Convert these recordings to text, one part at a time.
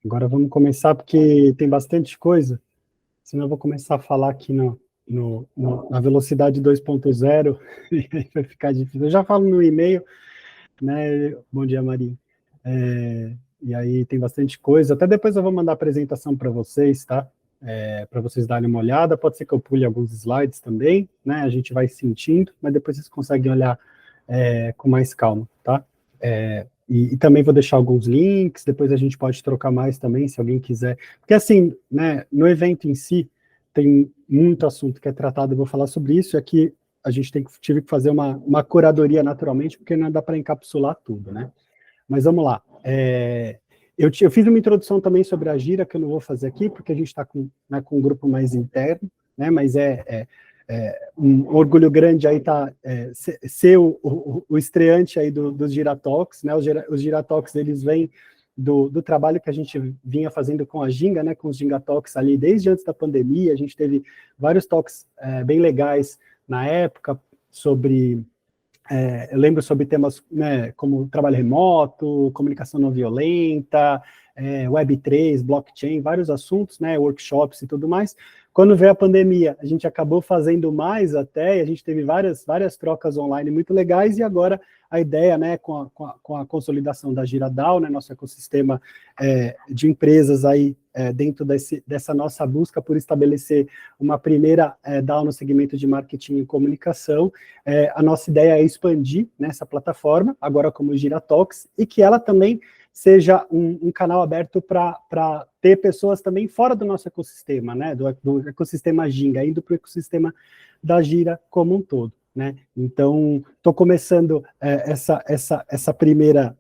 Agora vamos começar, porque tem bastante coisa, senão eu vou começar a falar aqui na velocidade 2.0, e aí vai ficar difícil. Eu já falo no e-mail, né? Bom dia, Marinho. E aí tem bastante coisa, até depois eu vou mandar a apresentação para vocês, tá? Para vocês darem uma olhada, pode ser que eu pule alguns slides também, né? A gente vai sentindo, mas depois vocês conseguem olhar com mais calma, tá? E também vou deixar alguns links, depois a gente pode trocar mais também, se alguém quiser. Porque assim, né, no evento em si, tem muito assunto que é tratado, eu vou falar sobre isso, e aqui a gente tive que fazer uma curadoria naturalmente, porque não dá para encapsular tudo, né? Mas vamos lá. Eu fiz uma introdução também sobre a Gira, que eu não vou fazer aqui, porque a gente está com um grupo mais interno, né? Mas um orgulho grande aí ser o estreante aí dos Giratalks, né? Os Giratalks, eles vêm do trabalho que a gente vinha fazendo com a Ginga, né? Com os Ginga Talks ali desde antes da pandemia. A gente teve vários talks bem legais na época sobre... eu lembro sobre temas, né, como trabalho remoto, comunicação não violenta, Web3, blockchain, vários assuntos, né, workshops e tudo mais. Quando veio a pandemia, a gente acabou fazendo mais até, e a gente teve várias trocas online muito legais, e agora a ideia, né, com a consolidação da GiraDAO, né, nosso ecossistema de empresas aí, dentro dessa nossa busca por estabelecer uma primeira DAO no segmento de marketing e comunicação, a nossa ideia é expandir nessa plataforma, agora como Giratalks, e que ela também seja um canal aberto para ter pessoas também fora do nosso ecossistema, né, do ecossistema Ginga, indo para o ecossistema da Gira como um todo, né. Então, estou começando essa primeira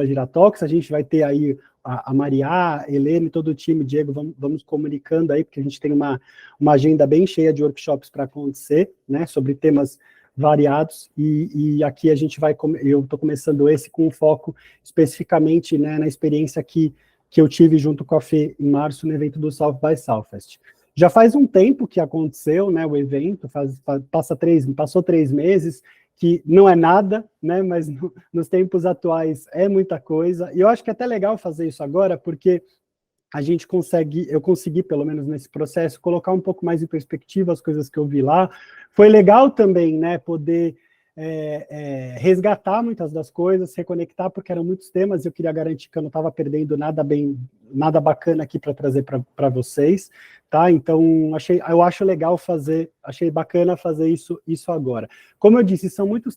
Giratalks, a gente vai ter aí a Maria, a Helene, todo o time, Diego, vamos comunicando aí, porque a gente tem uma agenda bem cheia de workshops para acontecer, né, sobre temas variados, e aqui a gente eu estou começando esse com foco especificamente, né, na experiência que eu tive junto com a Fê em março no evento do South by Southwest. Já faz um tempo que aconteceu, né, o evento, passou 3 meses, que não é nada, né, mas nos tempos atuais é muita coisa, e eu acho que é até legal fazer isso agora, porque eu consegui, pelo menos nesse processo, colocar um pouco mais em perspectiva as coisas que eu vi lá. Foi legal também, né, poder resgatar muitas das coisas, reconectar, porque eram muitos temas, e eu queria garantir que eu não estava perdendo nada bacana aqui para trazer para vocês, tá? Então, eu acho legal achei bacana fazer isso agora. Como eu disse, são muitos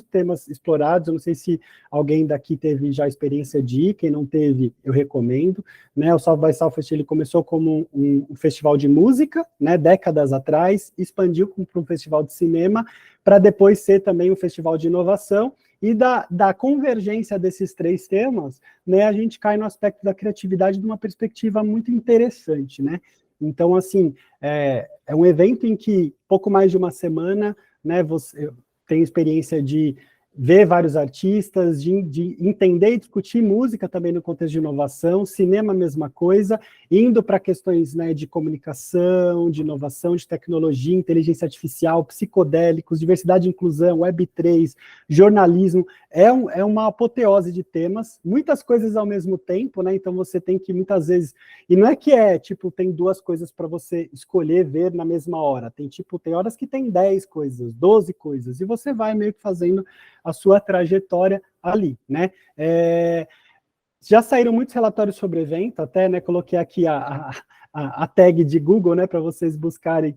temas explorados, eu não sei se alguém daqui teve já experiência de ir, quem não teve, eu recomendo, né? O South by Southwest, ele começou como um festival de música, né, décadas atrás, expandiu para um festival de cinema, para depois ser também um festival de inovação, e da convergência desses 3 temas, né, a gente cai no aspecto da criatividade de uma perspectiva muito interessante, né? Então, assim, é um evento em que, pouco mais de uma semana, né, você tem experiência de ver vários artistas, de entender e discutir música também no contexto de inovação, cinema, mesma coisa, indo para questões, né, de comunicação, de inovação, de tecnologia, inteligência artificial, psicodélicos, diversidade e inclusão, Web3, jornalismo, é uma apoteose de temas, muitas coisas ao mesmo tempo, né, então você tem que muitas vezes, e não é que tipo, tem 2 coisas para você escolher ver na mesma hora, tem horas que tem 10 coisas, 12 coisas, e você vai meio que fazendo a sua trajetória ali, né? Já saíram muitos relatórios sobre o evento, até, né, coloquei aqui a tag de Google, né, para vocês buscarem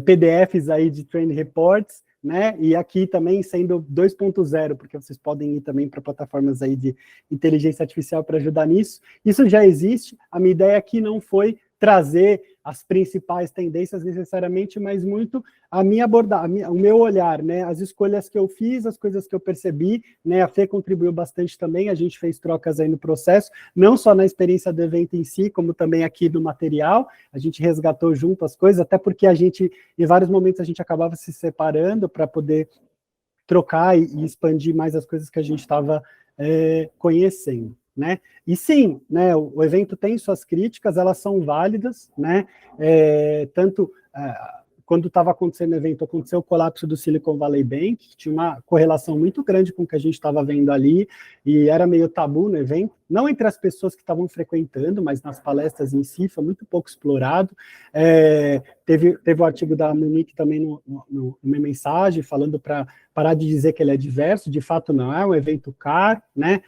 PDFs aí de Trend Reports, né, e aqui também sendo 2.0, porque vocês podem ir também para plataformas aí de inteligência artificial para ajudar nisso. Isso já existe, a minha ideia aqui não foi trazer as principais tendências necessariamente, mas muito a minha abordagem, o meu olhar, né, as escolhas que eu fiz, as coisas que eu percebi, né, a Fê contribuiu bastante também, a gente fez trocas aí no processo, não só na experiência do evento em si, como também aqui no material, a gente resgatou junto as coisas, até porque em vários momentos a gente acabava se separando para poder trocar e expandir mais as coisas que a gente estava conhecendo, né? E sim, né, o evento tem suas críticas, elas são válidas, né? Tanto quando estava acontecendo o evento, aconteceu o colapso do Silicon Valley Bank, que tinha uma correlação muito grande com o que a gente estava vendo ali, e era meio tabu no evento, não entre as pessoas que estavam frequentando, mas nas palestras em si, foi muito pouco explorado. Teve o artigo da Monique também numa mensagem, falando para parar de dizer que ele é diverso, de fato não é um evento caro, né?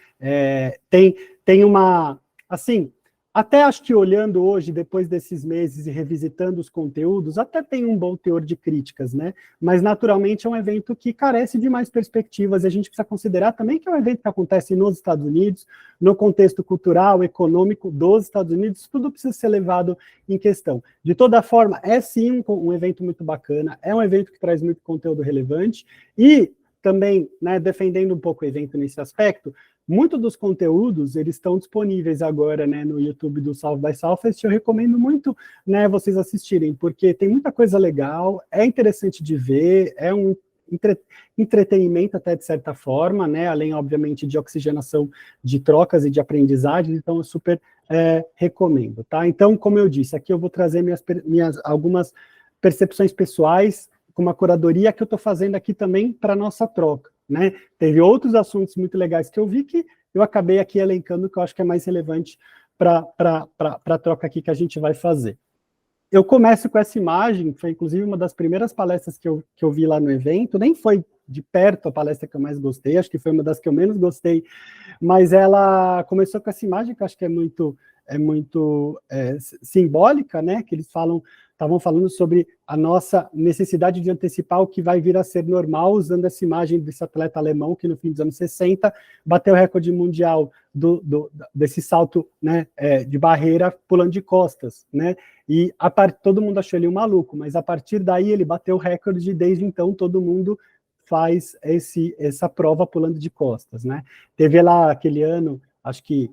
Tem uma, assim, até acho que olhando hoje, depois desses meses e revisitando os conteúdos, até tem um bom teor de críticas, né? Mas naturalmente é um evento que carece de mais perspectivas, e a gente precisa considerar também que é um evento que acontece nos Estados Unidos, no contexto cultural, econômico dos Estados Unidos, tudo precisa ser levado em questão. De toda forma, é sim um evento muito bacana, é um evento que traz muito conteúdo relevante, e também, né, defendendo um pouco o evento nesse aspecto, muitos dos conteúdos, eles estão disponíveis agora, né, no YouTube do South by Southwest. Eu recomendo muito, né, vocês assistirem, porque tem muita coisa legal, é interessante de ver, é um entretenimento até de certa forma, né, além, obviamente, de oxigenação de trocas e de aprendizagem, então eu super recomendo, tá? Então, como eu disse, aqui eu vou trazer minhas algumas percepções pessoais, com uma curadoria que eu estou fazendo aqui também para a nossa troca, né? Teve outros assuntos muito legais que eu vi que eu acabei aqui elencando, que eu acho que é mais relevante para a troca aqui que a gente vai fazer. Eu começo com essa imagem, foi inclusive uma das primeiras palestras que eu vi lá no evento, nem foi de perto a palestra que eu mais gostei, acho que foi uma das que eu menos gostei, mas ela começou com essa imagem que eu acho que é muito simbólica, né? Que eles estavam falando sobre a nossa necessidade de antecipar o que vai vir a ser normal, usando essa imagem desse atleta alemão que no fim dos anos 60 bateu o recorde mundial desse salto, né, de barreira pulando de costas, né? E todo mundo achou ele um maluco, mas a partir daí ele bateu o recorde e desde então todo mundo faz essa prova pulando de costas, né? Teve lá aquele ano, acho que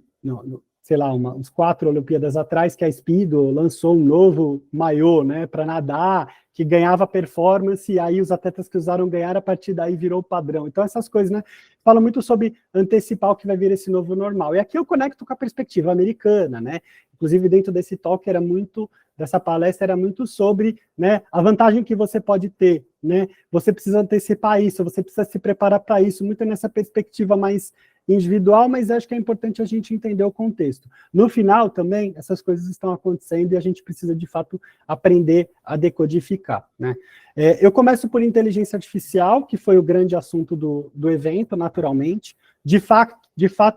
sei lá, uns 4 Olimpíadas atrás, que a Speedo lançou um novo maiô, né, para nadar, que ganhava performance, e aí os atletas que usaram ganhar, a partir daí virou padrão. Então, essas coisas, né, falam muito sobre antecipar o que vai vir esse novo normal. E aqui eu conecto com a perspectiva americana, né, inclusive dentro desse talk dessa palestra era muito sobre, né, a vantagem que você pode ter, né, você precisa antecipar isso, você precisa se preparar para isso, muito nessa perspectiva mais individual, mas acho que é importante a gente entender o contexto. No final, também, essas coisas estão acontecendo e a gente precisa, de fato, aprender a decodificar, né? Eu começo por inteligência artificial, que foi o grande assunto do evento, naturalmente. De fato,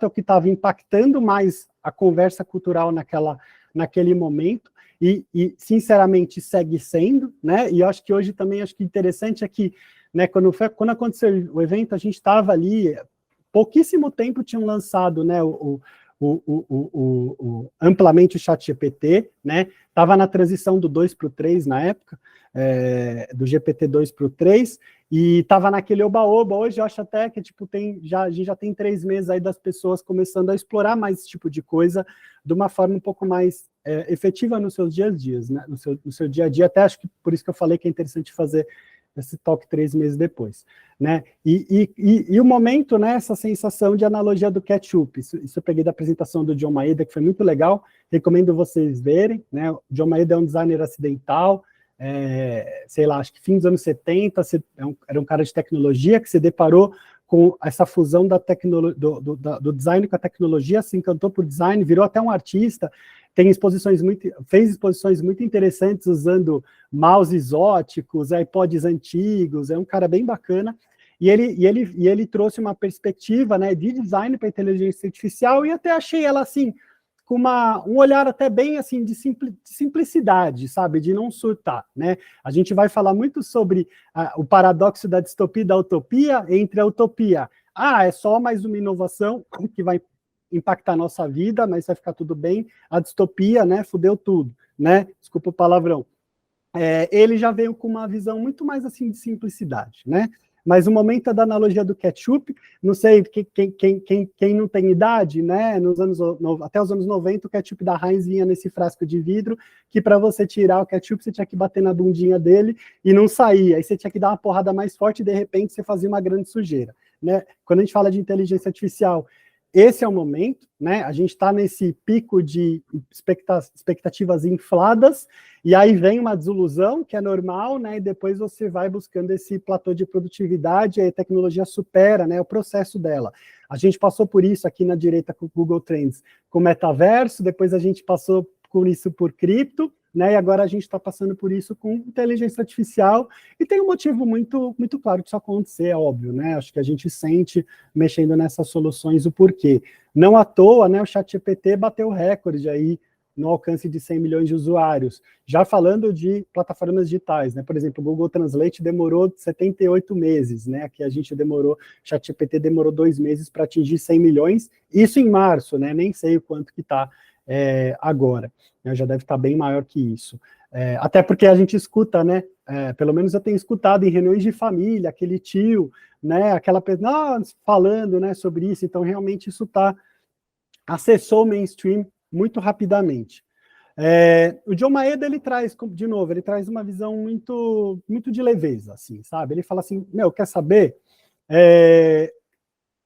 é o que estava impactando mais a conversa cultural naquele momento, e, sinceramente, segue sendo, né? E eu acho que hoje também, acho que interessante é que, né, quando aconteceu o evento, a gente estava ali, pouquíssimo tempo tinham lançado, né, amplamente o ChatGPT, né, estava na transição do 2 para o 3 na época, do GPT 2 para o 3, e estava naquele oba-oba. Hoje eu acho até que tipo, a gente já tem 3 meses aí das pessoas começando a explorar mais esse tipo de coisa de uma forma um pouco mais efetiva nos seus dias, né, no seu dia a dia, até acho que por isso que eu falei que é interessante fazer esse talk 3 meses depois, né? E o momento, né, essa sensação de analogia do ketchup, isso eu peguei da apresentação do John Maeda, que foi muito legal, recomendo vocês verem, né? O John Maeda é um designer acidental, sei lá, acho que fim dos anos 70, era um cara de tecnologia que se deparou com essa fusão do design com a tecnologia, se encantou por design, virou até um artista, fez exposições muito interessantes usando mouses óticos, iPods antigos, é um cara bem bacana, e ele trouxe uma perspectiva, né, de design para inteligência artificial, e até achei ela assim, com um olhar até bem assim de simplicidade, sabe, de não surtar, né? A gente vai falar muito sobre o paradoxo da distopia e da utopia, entre a utopia, é só mais uma inovação que vai impactar a nossa vida, mas vai ficar tudo bem. A distopia, né, fudeu tudo, né? Desculpa o palavrão. Ele já veio com uma visão muito mais assim de simplicidade, né? Mas o momento da analogia do ketchup, não sei, quem não tem idade, né, até os anos 90, o ketchup da Heinz vinha nesse frasco de vidro, que para você tirar o ketchup, você tinha que bater na bundinha dele e não saía, aí você tinha que dar uma porrada mais forte e de repente você fazia uma grande sujeira, né? Quando a gente fala de inteligência artificial, esse é o momento, né? A gente está nesse pico de expectativas infladas, e aí vem uma desilusão, que é normal, né? E depois você vai buscando esse platô de produtividade, e a tecnologia supera, né, o processo dela. A gente passou por isso aqui na direita com o Google Trends, com o metaverso, depois a gente passou por isso por cripto, né? E agora a gente está passando por isso com inteligência artificial, e tem um motivo muito, muito claro que isso acontecer, é óbvio, né? Acho que a gente sente, mexendo nessas soluções, o porquê. Não à toa, né, o ChatGPT bateu recorde aí no alcance de 100 milhões de usuários. Já falando de plataformas digitais, né? Por exemplo, o Google Translate demorou 78 meses, né? Aqui a gente demorou, ChatGPT demorou 2 meses para atingir 100 milhões, isso em março, né? Nem sei o quanto que está agora, né? Já deve estar bem maior que isso. Até porque a gente escuta, né? Pelo menos eu tenho escutado em reuniões de família, aquele tio, né? Aquela pessoa falando, né, sobre isso. Então, realmente, isso acessou o mainstream muito rapidamente. O John Maeda, ele traz, de novo, ele traz uma visão muito, muito de leveza, assim, sabe? Ele fala assim, quer saber?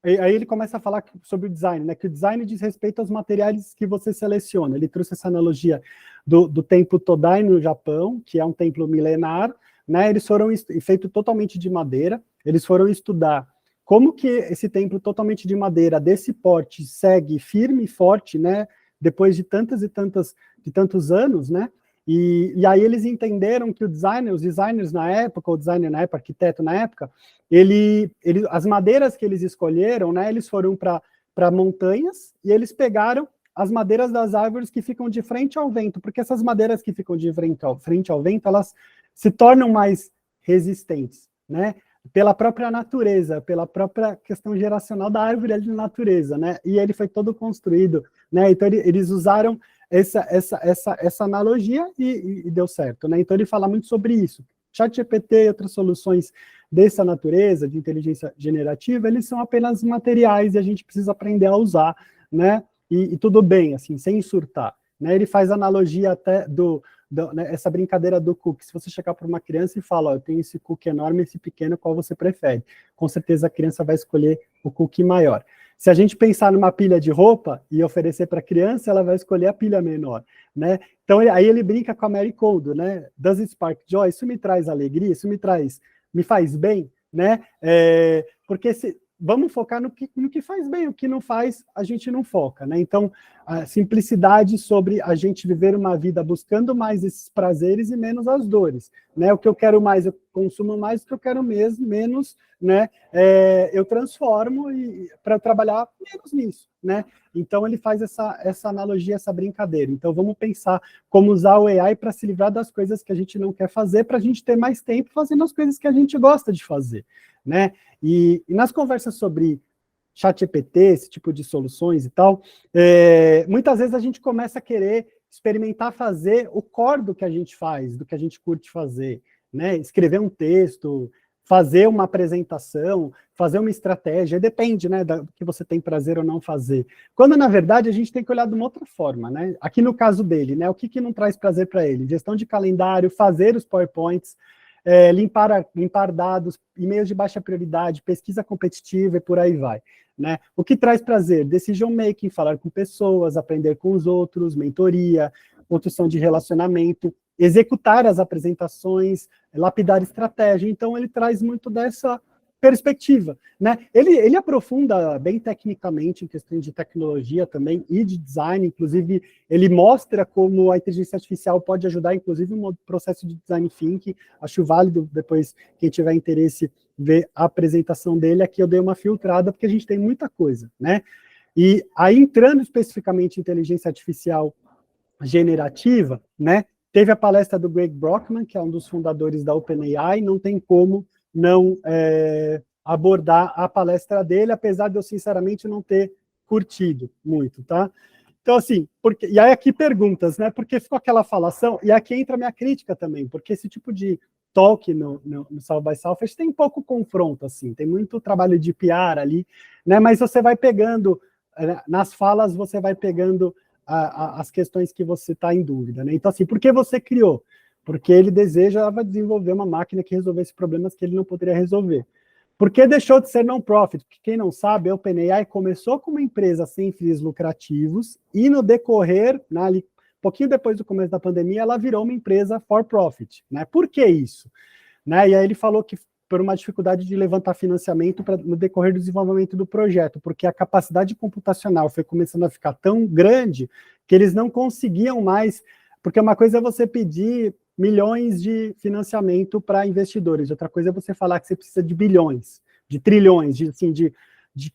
Aí ele começa a falar sobre o design, né? Que o design diz respeito aos materiais que você seleciona. Ele trouxe essa analogia do templo Todai no Japão, que é um templo milenar, né? Eles foram feito totalmente de madeira. Eles foram estudar como que esse templo totalmente de madeira, desse porte, segue firme e forte, né? Depois de tantos anos, né? E aí eles entenderam que os designers na época, o designer na época, arquiteto na época, as madeiras que eles escolheram, né, eles foram para montanhas, e eles pegaram as madeiras das árvores que ficam de frente ao vento, porque essas madeiras que ficam de frente ao vento, elas se tornam mais resistentes, né, pela própria natureza, pela própria questão geracional da árvore ali na natureza, né, e ele foi todo construído, né, então eles usaram essa analogia e deu certo, né? Então ele fala muito sobre isso. ChatGPT e outras soluções dessa natureza, de inteligência generativa, eles são apenas materiais e a gente precisa aprender a usar, né? E tudo bem, assim, sem surtar, né? Ele faz analogia até né, essa brincadeira do cookie. Se você chegar para uma criança e falar, eu tenho esse cookie enorme, esse pequeno, qual você prefere? Com certeza a criança vai escolher o cookie maior. Se a gente pensar numa pilha de roupa e oferecer para a criança, ela vai escolher a pilha menor, né? Então, aí ele brinca com a Mary Kondo, né? Does it spark joy? Isso me traz alegria? Isso me faz bem, né? Porque vamos focar no que faz bem, o que não faz, a gente não foca, né? Então, a simplicidade sobre a gente viver uma vida buscando mais esses prazeres e menos as dores, né? O que eu quero mais, eu consumo mais, o que eu quero menos, né? Eu transformo para trabalhar menos nisso, né? Então, ele faz essa analogia, essa brincadeira. Então, vamos pensar como usar o AI para se livrar das coisas que a gente não quer fazer, para a gente ter mais tempo fazendo as coisas que a gente gosta de fazer, né? E nas conversas sobre ChatGPT, esse tipo de soluções e tal, muitas vezes a gente começa a querer experimentar fazer o core do que a gente faz, do que a gente curte fazer, né? Escrever um texto, fazer uma apresentação, fazer uma estratégia, depende, né, do que você tem prazer ou não fazer. Quando, na verdade, a gente tem que olhar de uma outra forma, né? Aqui no caso dele, né, o que não traz prazer para ele? Gestão de calendário, fazer os PowerPoints, limpar dados, e-mails de baixa prioridade, pesquisa competitiva e por aí vai, né? O que traz prazer? Decision making, falar com pessoas, aprender com os outros, mentoria, construção de relacionamento, executar as apresentações, lapidar estratégia. Então, ele traz muito dessa perspectiva, né? Ele aprofunda bem tecnicamente em questões de tecnologia também e de design, inclusive ele mostra como a inteligência artificial pode ajudar, inclusive, no processo de design thinking. Acho válido, depois, quem tiver interesse, ver a apresentação dele. Aqui eu dei uma filtrada, porque a gente tem muita coisa, né? E aí, entrando especificamente em inteligência artificial generativa, né? Teve a palestra do Greg Brockman, que é um dos fundadores da OpenAI, não tem como não abordar a palestra dele, apesar de eu, sinceramente, não ter curtido muito, tá? Então, assim, e aí aqui perguntas, né? Porque ficou aquela falação, e aqui entra a minha crítica também, porque esse tipo de talk no South by Southwest tem pouco confronto, assim, tem muito trabalho de PR ali, né? Mas você vai pegando, nas falas, você vai pegando as questões que você está em dúvida, né? Então, assim, por que você criou? Porque ele desejava desenvolver uma máquina que resolvesse problemas que ele não poderia resolver. Por que deixou de ser non-profit? Porque quem não sabe, a OpenAI começou como uma empresa sem fins lucrativos e no decorrer, ali, pouquinho depois do começo da pandemia, ela virou uma empresa for profit, né? Por que isso? Né? E aí ele falou que por uma dificuldade de levantar financiamento no decorrer do desenvolvimento do projeto, porque a capacidade computacional foi começando a ficar tão grande que eles não conseguiam mais, porque uma coisa é você pedir milhões de financiamento para investidores, outra coisa é você falar que você precisa de bilhões, de trilhões, de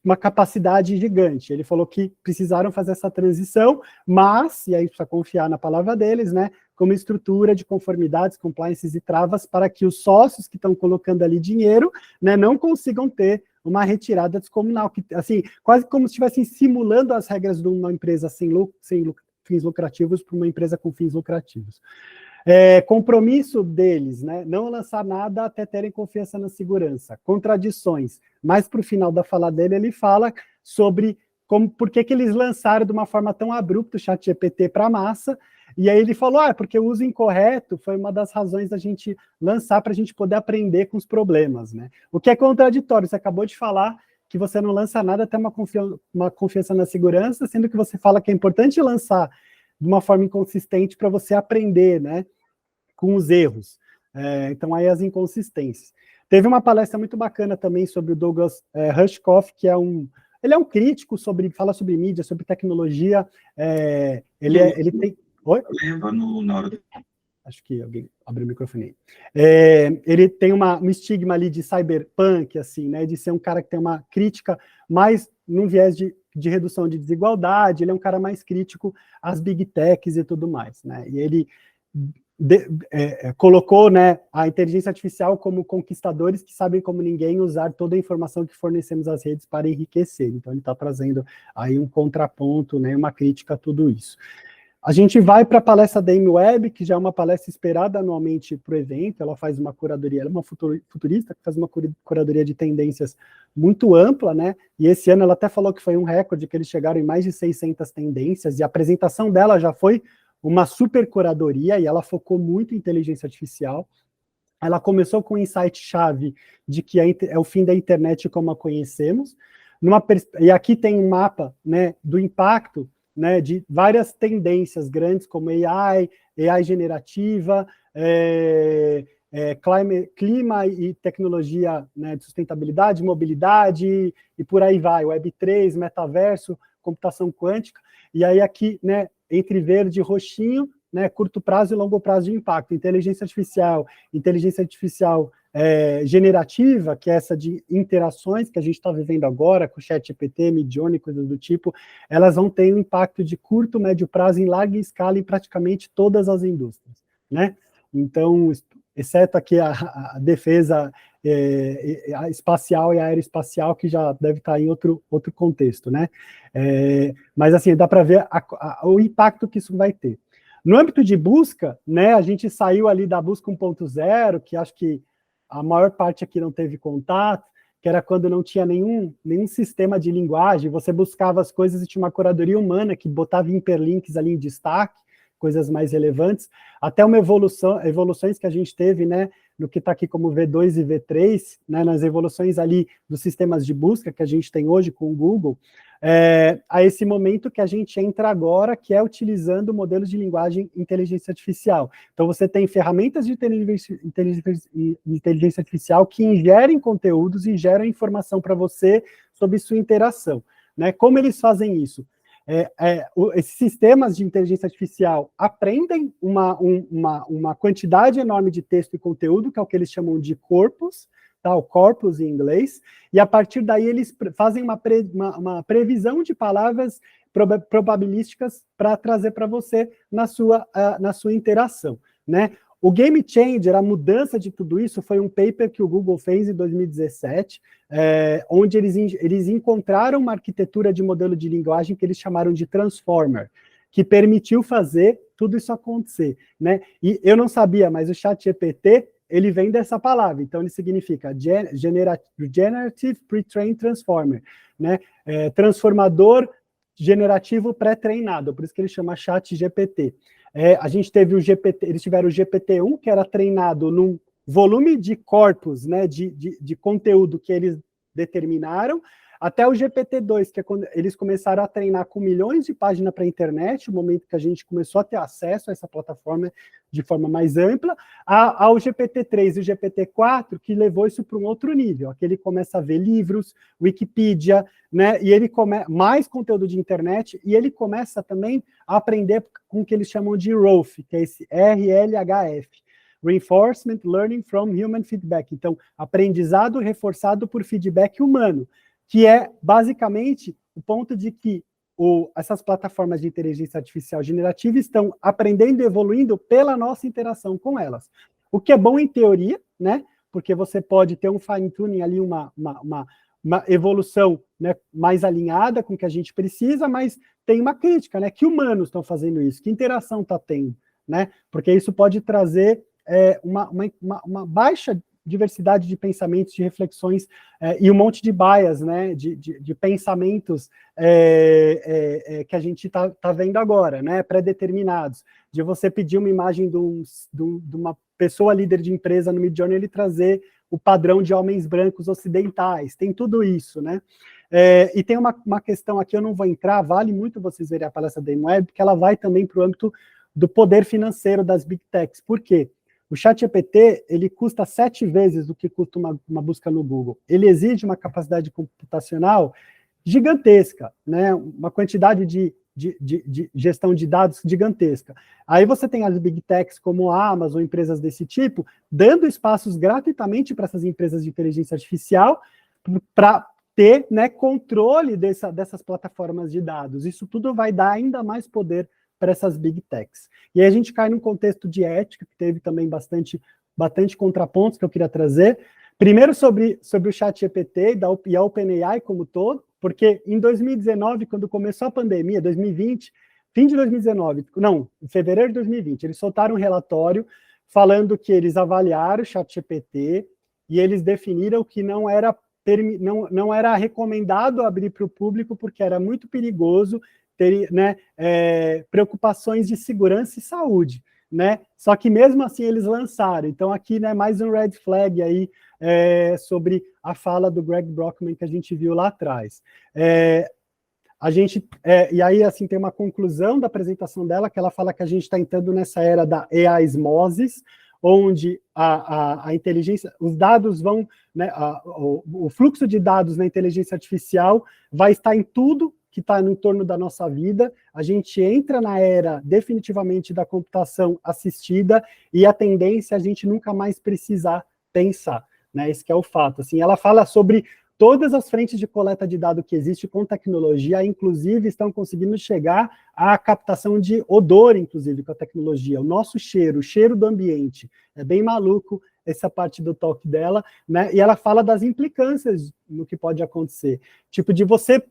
uma capacidade gigante. Ele falou que precisaram fazer essa transição, mas, e aí precisa confiar na palavra deles, né, como estrutura de conformidades, compliances e travas para que os sócios que estão colocando ali dinheiro, né, não consigam ter uma retirada descomunal, que, assim, quase como se estivessem simulando as regras de uma empresa sem fins lucrativos para uma empresa com fins lucrativos. Compromisso deles, né? Não lançar nada até terem confiança na segurança. Contradições. Mas para o final da fala dele, ele fala sobre por que eles lançaram de uma forma tão abrupta o ChatGPT para a massa. E aí ele falou, porque o uso incorreto foi uma das razões da gente lançar para a gente poder aprender com os problemas, né? O que é contraditório, você acabou de falar que você não lança nada até uma confiança na segurança, sendo que você fala que é importante lançar de uma forma inconsistente para você aprender, né, com os erros. Então, aí as inconsistências. Teve uma palestra muito bacana também sobre o Douglas Rushkoff, que ele é um crítico, fala sobre mídia, sobre tecnologia, ele tem... Oi? Na hora do... Acho que alguém abriu o microfone aí. Ele tem um estigma ali de cyberpunk, assim, né, de ser um cara que tem uma crítica mais num viés de redução de desigualdade, ele é um cara mais crítico às big techs e tudo mais, né, e ele colocou, né, a inteligência artificial como conquistadores que sabem como ninguém usar toda a informação que fornecemos às redes para enriquecer, então ele está trazendo aí um contraponto, né, uma crítica a tudo isso. A gente vai para a palestra da Amy Webb, que já é uma palestra esperada anualmente para o evento, ela faz uma curadoria, ela é uma futurista que faz uma curadoria de tendências muito ampla, né, e esse ano ela até falou que foi um recorde, que eles chegaram em mais de 600 tendências, e a apresentação dela já foi uma super curadoria, e ela focou muito em inteligência artificial. Ela começou com o insight-chave de que é o fim da internet como a conhecemos, e aqui tem um mapa, né, do impacto, né, de várias tendências grandes, como AI generativa, clima e tecnologia, né, de sustentabilidade, mobilidade, e por aí vai, Web3, metaverso, computação quântica, e aí aqui, né, entre verde e roxinho, né, curto prazo e longo prazo de impacto, inteligência artificial generativa, que é essa de interações que a gente está vivendo agora, com o ChatGPT, Midjourney, coisas do tipo, elas vão ter um impacto de curto, médio prazo em larga escala em praticamente todas as indústrias, né? Então, exceto aqui a defesa a espacial e aeroespacial, que já deve estar em outro contexto, né? Mas, assim, dá para ver o impacto que isso vai ter. No âmbito de busca, né, a gente saiu ali da busca 1.0, que acho que a maior parte aqui não teve contato, que era quando não tinha nenhum sistema de linguagem, você buscava as coisas e tinha uma curadoria humana que botava hiperlinks ali em destaque, coisas mais relevantes, até uma evoluções que a gente teve, né, no que está aqui como V2 e V3, né, nas evoluções ali dos sistemas de busca que a gente tem hoje com o Google, a esse momento que a gente entra agora, que é utilizando modelos de linguagem inteligência artificial. Então, você tem ferramentas de inteligência artificial que ingerem conteúdos e geram informação para você sobre sua interação, né? Como eles fazem isso? Esses sistemas de inteligência artificial aprendem uma quantidade enorme de texto e conteúdo, que é o que eles chamam de corpus, tá? O corpus em inglês, e a partir daí eles fazem uma previsão de palavras probabilísticas para trazer para você na sua interação, né? O Game Changer, a mudança de tudo isso, foi um paper que o Google fez em 2017, onde eles encontraram uma arquitetura de modelo de linguagem que eles chamaram de Transformer, que permitiu fazer tudo isso acontecer, né? E eu não sabia, mas o ChatGPT, ele vem dessa palavra, então ele significa Generative Pre-trained Transformer, né? Transformador generativo pré-treinado, por isso que ele chama ChatGPT. A gente teve eles tiveram o GPT-1, que era treinado num volume de corpos, né, de conteúdo que eles determinaram, até o GPT-2, que é quando eles começaram a treinar com milhões de páginas para a internet, o momento que a gente começou a ter acesso a essa plataforma de forma mais ampla, ao GPT-3 e o GPT-4, que levou isso para um outro nível, aqui ele começa a ver livros, Wikipedia, né, e ele mais conteúdo de internet, e ele começa também a aprender com o que eles chamam de RLHF, que é esse RLHF, Reinforcement Learning from Human Feedback, então, aprendizado reforçado por feedback humano, que é, basicamente, o ponto de que essas plataformas de inteligência artificial generativa estão aprendendo e evoluindo pela nossa interação com elas. O que é bom em teoria, né? Porque você pode ter um fine-tuning ali, uma evolução, né, mais alinhada com o que a gente precisa, mas tem uma crítica, né? Que humanos estão fazendo isso? Que interação está tendo? Né? Porque isso pode trazer uma baixa diversidade de pensamentos, de reflexões, e um monte de bias, né, de pensamentos que a gente está vendo agora, né, pré-determinados, de você pedir uma imagem de uma pessoa líder de empresa no Midjourney, ele trazer o padrão de homens brancos ocidentais, tem tudo isso, né, e tem uma questão aqui, eu não vou entrar, vale muito vocês verem a palestra da Imweb, porque ela vai também para o âmbito do poder financeiro das Big Techs, por quê? O ChatGPT, ele custa 7 vezes o que custa uma busca no Google. Ele exige uma capacidade computacional gigantesca, né? Uma quantidade de gestão de dados gigantesca. Aí você tem as Big Techs como a Amazon, empresas desse tipo, dando espaços gratuitamente para essas empresas de inteligência artificial para ter, né, controle dessas plataformas de dados. Isso tudo vai dar ainda mais poder para essas Big Techs. E aí a gente cai num contexto de ética, que teve também bastante contrapontos que eu queria trazer. Primeiro sobre o ChatGPT e a OpenAI como todo, porque em 2019, quando começou a pandemia, 2020, fim de 2019, não, em fevereiro de 2020, eles soltaram um relatório falando que eles avaliaram o ChatGPT e eles definiram que não era recomendado abrir para o público porque era muito perigoso ter, né, preocupações de segurança e saúde, né? Só que mesmo assim eles lançaram. Então aqui, né, mais um red flag aí sobre a fala do Greg Brockman que a gente viu lá atrás. E aí assim tem uma conclusão da apresentação dela que ela fala que a gente está entrando nessa era da AI osmosis, onde a inteligência, os dados vão, né, o fluxo de dados na inteligência artificial vai estar em tudo que está no entorno da nossa vida, a gente entra na era definitivamente da computação assistida e a tendência é a gente nunca mais precisar pensar, né? Esse que é o fato. Assim, ela fala sobre todas as frentes de coleta de dados que existe com tecnologia, inclusive estão conseguindo chegar à captação de odor, inclusive, com a tecnologia, o nosso cheiro, o cheiro do ambiente. É bem maluco essa parte do talk dela, né? E ela fala das implicâncias no que pode acontecer. Tipo, de você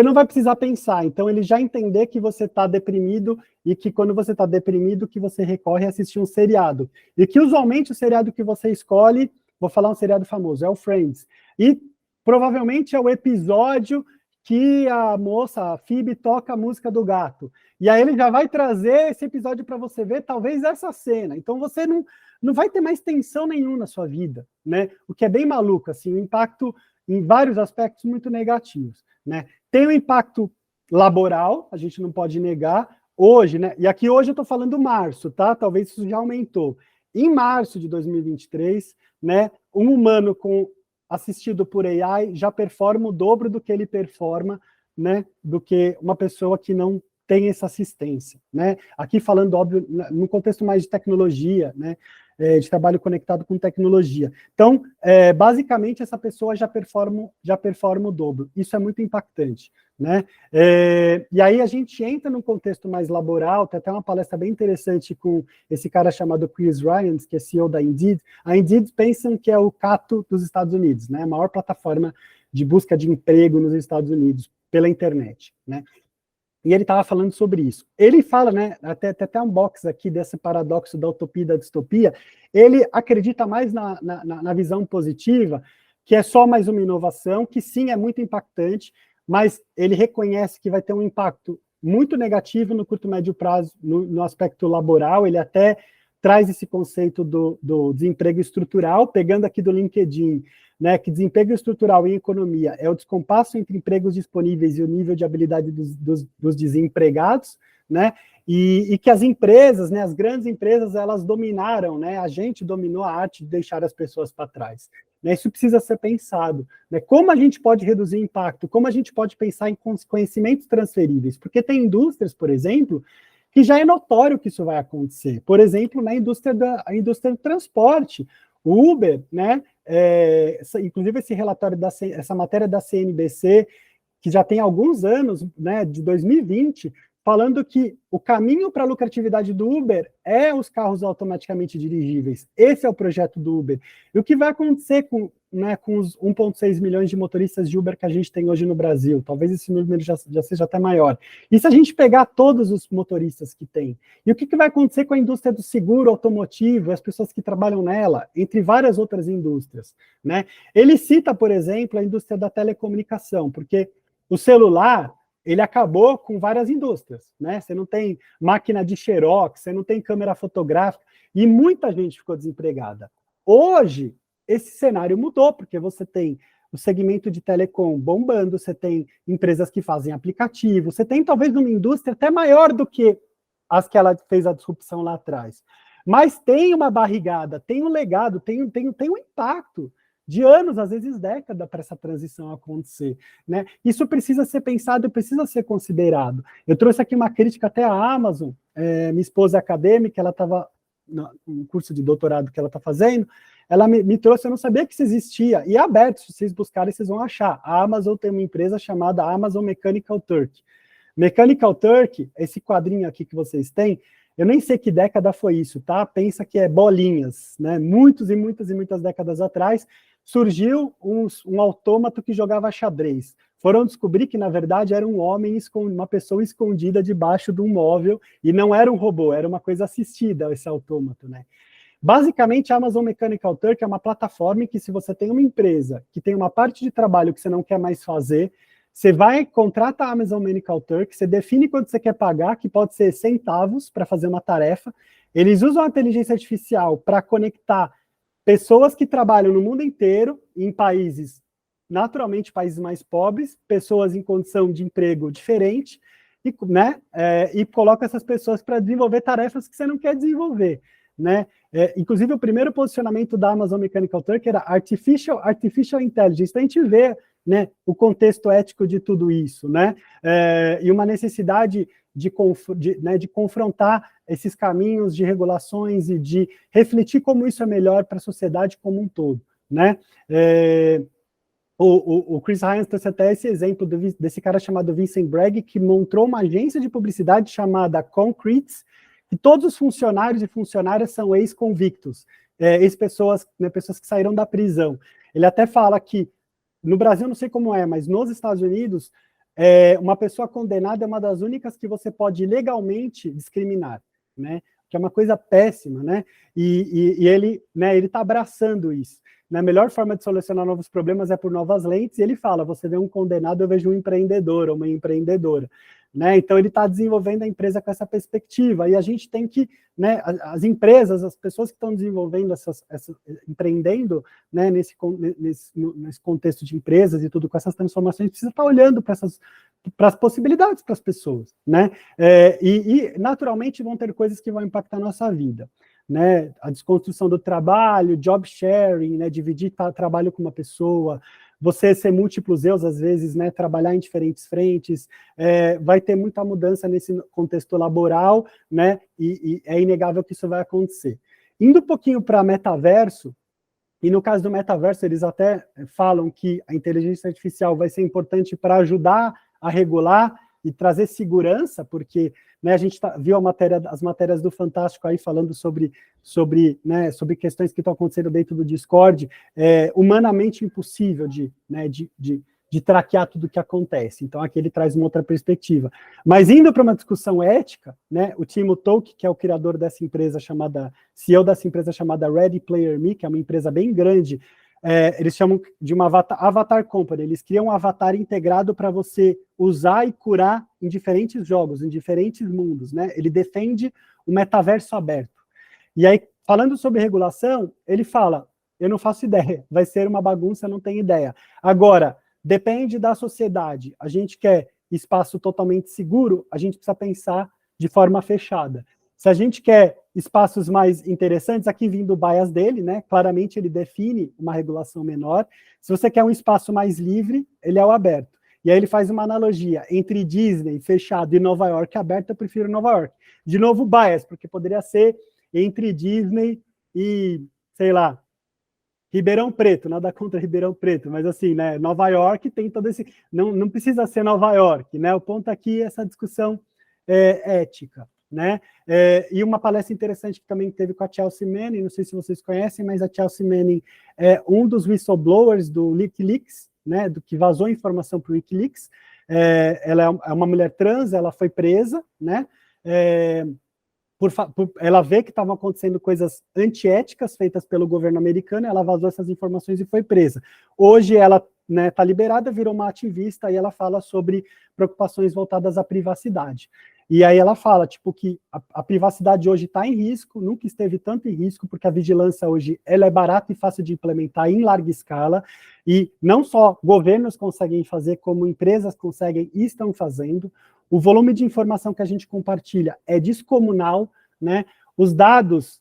não vai precisar pensar, então ele já entender que você está deprimido e que quando você está deprimido, que você recorre a assistir um seriado. E que usualmente o seriado que você escolhe, vou falar um seriado famoso, é o Friends. E provavelmente é o episódio que a moça, a Phoebe, toca a música do gato. E aí ele já vai trazer esse episódio para você ver, talvez essa cena. Então você não vai ter mais tensão nenhuma na sua vida, né? O que é bem maluco, assim, o impacto em vários aspectos muito negativos, né? Tem um impacto laboral, a gente não pode negar, hoje, né? E aqui hoje eu estou falando março, tá? Talvez isso já aumentou. Em março de 2023, né, um humano assistido por AI já performa o dobro do que ele performa, né, do que uma pessoa que não tem essa assistência, né? Aqui falando, óbvio, no contexto mais de tecnologia, né, de trabalho conectado com tecnologia. Então, basicamente, essa pessoa já performa o dobro. Isso é muito impactante, né? E aí a gente entra num contexto mais laboral, tem até uma palestra bem interessante com esse cara chamado Chris Ryan, que é CEO da Indeed. A Indeed pensam que é o Cato dos Estados Unidos, né? A maior plataforma de busca de emprego nos Estados Unidos pela internet, né? E ele estava falando sobre isso. Ele fala, né, até um box aqui desse paradoxo da utopia e da distopia, ele acredita mais na visão positiva, que é só mais uma inovação, que sim, é muito impactante, mas ele reconhece que vai ter um impacto muito negativo no curto e médio prazo, no aspecto laboral, ele até traz esse conceito do desemprego estrutural, pegando aqui do LinkedIn, né, que desemprego estrutural em economia é o descompasso entre empregos disponíveis e o nível de habilidade dos desempregados, né, e que as empresas, né, as grandes empresas, elas dominaram, né, a gente dominou a arte de deixar as pessoas para trás. Né, isso precisa ser pensado. Né, como a gente pode reduzir o impacto? Como a gente pode pensar em conhecimentos transferíveis? Porque tem indústrias, por exemplo, que já é notório que isso vai acontecer. Por exemplo, na indústria do transporte. O Uber, né, inclusive esse relatório, essa matéria da CNBC, que já tem alguns anos, né, de 2020, falando que o caminho para a lucratividade do Uber é os carros automaticamente dirigíveis. Esse é o projeto do Uber. E o que vai acontecer com os 1,6 milhões de motoristas de Uber que a gente tem hoje no Brasil? Talvez esse número já seja até maior. E se a gente pegar todos os motoristas que tem? E o que vai acontecer com a indústria do seguro automotivo, as pessoas que trabalham nela, entre várias outras indústrias? Né? Ele cita, por exemplo, a indústria da telecomunicação, porque o celular, ele acabou com várias indústrias, né? Você não tem máquina de xerox, você não tem câmera fotográfica, e muita gente ficou desempregada. Hoje, esse cenário mudou, porque você tem o segmento de telecom bombando, você tem empresas que fazem aplicativo, você tem talvez uma indústria até maior do que as que ela fez a disrupção lá atrás. Mas tem uma barrigada, tem um legado, tem um impacto de anos, às vezes décadas, para essa transição acontecer. Né? Isso precisa ser pensado e precisa ser considerado. Eu trouxe aqui uma crítica até à Amazon, minha esposa é acadêmica, ela estava no curso de doutorado que ela está fazendo, ela me trouxe, eu não sabia que isso existia, e é aberto, se vocês buscarem, vocês vão achar. A Amazon tem uma empresa chamada Amazon Mechanical Turk. Mechanical Turk, esse quadrinho aqui que vocês têm, eu nem sei que década foi isso, tá? Pensa que é bolinhas, né? Muitas e muitas décadas atrás, surgiu um autômato que jogava xadrez. Foram descobrir que, na verdade, era um homem, uma pessoa escondida debaixo de um móvel, e não era um robô, era uma coisa assistida, esse autômato, né? Basicamente, a Amazon Mechanical Turk é uma plataforma em que, se você tem uma empresa que tem uma parte de trabalho que você não quer mais fazer, você contrata a Amazon Mechanical Turk, você define quanto você quer pagar, que pode ser centavos para fazer uma tarefa. Eles usam a inteligência artificial para conectar pessoas que trabalham no mundo inteiro, em países, naturalmente, países mais pobres, pessoas em condição de emprego diferente, né, e coloca essas pessoas para desenvolver tarefas que você não quer desenvolver. Né? Inclusive, o primeiro posicionamento da Amazon Mechanical Turk era Artificial Intelligence. Então, a gente vê, né, o contexto ético de tudo isso, né? E uma necessidade de confrontar esses caminhos de regulações e de refletir como isso é melhor para a sociedade como um todo. Né? O Chris Hines trouxe até esse exemplo desse cara chamado Vincent Bragg, que montou uma agência de publicidade chamada Concretes, que todos os funcionários e funcionárias são ex-convictos, ex-pessoas, né, pessoas que saíram da prisão. Ele até fala que, no Brasil, não sei como é, mas nos Estados Unidos, uma pessoa condenada é uma das únicas que você pode legalmente discriminar, né? Que é uma coisa péssima, né? E ele está abraçando isso. A melhor forma de solucionar novos problemas é por novas lentes, e ele fala, você vê um condenado, eu vejo um empreendedor ou uma empreendedora. Né? Então, ele está desenvolvendo a empresa com essa perspectiva, e a gente tem que, né, as empresas, as pessoas que estão desenvolvendo, empreendendo, né, nesse contexto de empresas e tudo, com essas transformações, precisa estar olhando para as possibilidades para as pessoas, né? E, naturalmente, vão ter coisas que vão impactar a nossa vida. Né, a desconstrução do trabalho, job sharing, né, dividir trabalho com uma pessoa, você ser múltiplos eus, às vezes, né, trabalhar em diferentes frentes, vai ter muita mudança nesse contexto laboral, né, e é inegável que isso vai acontecer. Indo um pouquinho para metaverso, e no caso do metaverso, eles até falam que a inteligência artificial vai ser importante para ajudar a regular e trazer segurança, porque, né, a gente viu as matérias do Fantástico aí falando sobre questões que estão acontecendo dentro do Discord, humanamente impossível de traquear tudo o que acontece. Então, aqui ele traz uma outra perspectiva. Mas indo para uma discussão ética, né, o Timo Tolk, que é o criador dessa empresa CEO dessa empresa chamada Ready Player Me, que é uma empresa bem grande, eles chamam de uma Avatar Company, eles criam um avatar integrado para você usar e curar em diferentes jogos, em diferentes mundos, né? Ele defende o metaverso aberto. E aí, falando sobre regulação, ele fala, eu não faço ideia, vai ser uma bagunça, não tenho ideia. Agora, depende da sociedade. A gente quer espaço totalmente seguro, a gente precisa pensar de forma fechada. Se a gente quer espaços mais interessantes, aqui vindo o bias dele, né? Claramente ele define uma regulação menor. Se você quer um espaço mais livre, ele é o aberto. E aí ele faz uma analogia entre Disney fechado e Nova York aberto, eu prefiro Nova York. De novo, bias, porque poderia ser entre Disney e, sei lá, Ribeirão Preto, nada contra Ribeirão Preto, mas assim, né, Nova York tem todo esse... Não precisa ser Nova York, né? O ponto aqui é essa discussão ética, né? E uma palestra interessante que também teve com a Chelsea Manning, não sei se vocês conhecem, mas a Chelsea Manning é um dos whistleblowers do WikiLeaks, né, do que vazou informação para o WikiLeaks. Ela é uma mulher trans, ela foi presa, né? Ela vê que estavam acontecendo coisas antiéticas feitas pelo governo americano, ela vazou essas informações e foi presa. Hoje ela está liberada, virou uma ativista e ela fala sobre preocupações voltadas à privacidade. E aí ela fala, tipo, que a privacidade hoje está em risco, nunca esteve tanto em risco, porque a vigilância hoje ela é barata e fácil de implementar em larga escala, e não só governos conseguem fazer, como empresas conseguem e estão fazendo. O volume de informação que a gente compartilha é descomunal, né? Os dados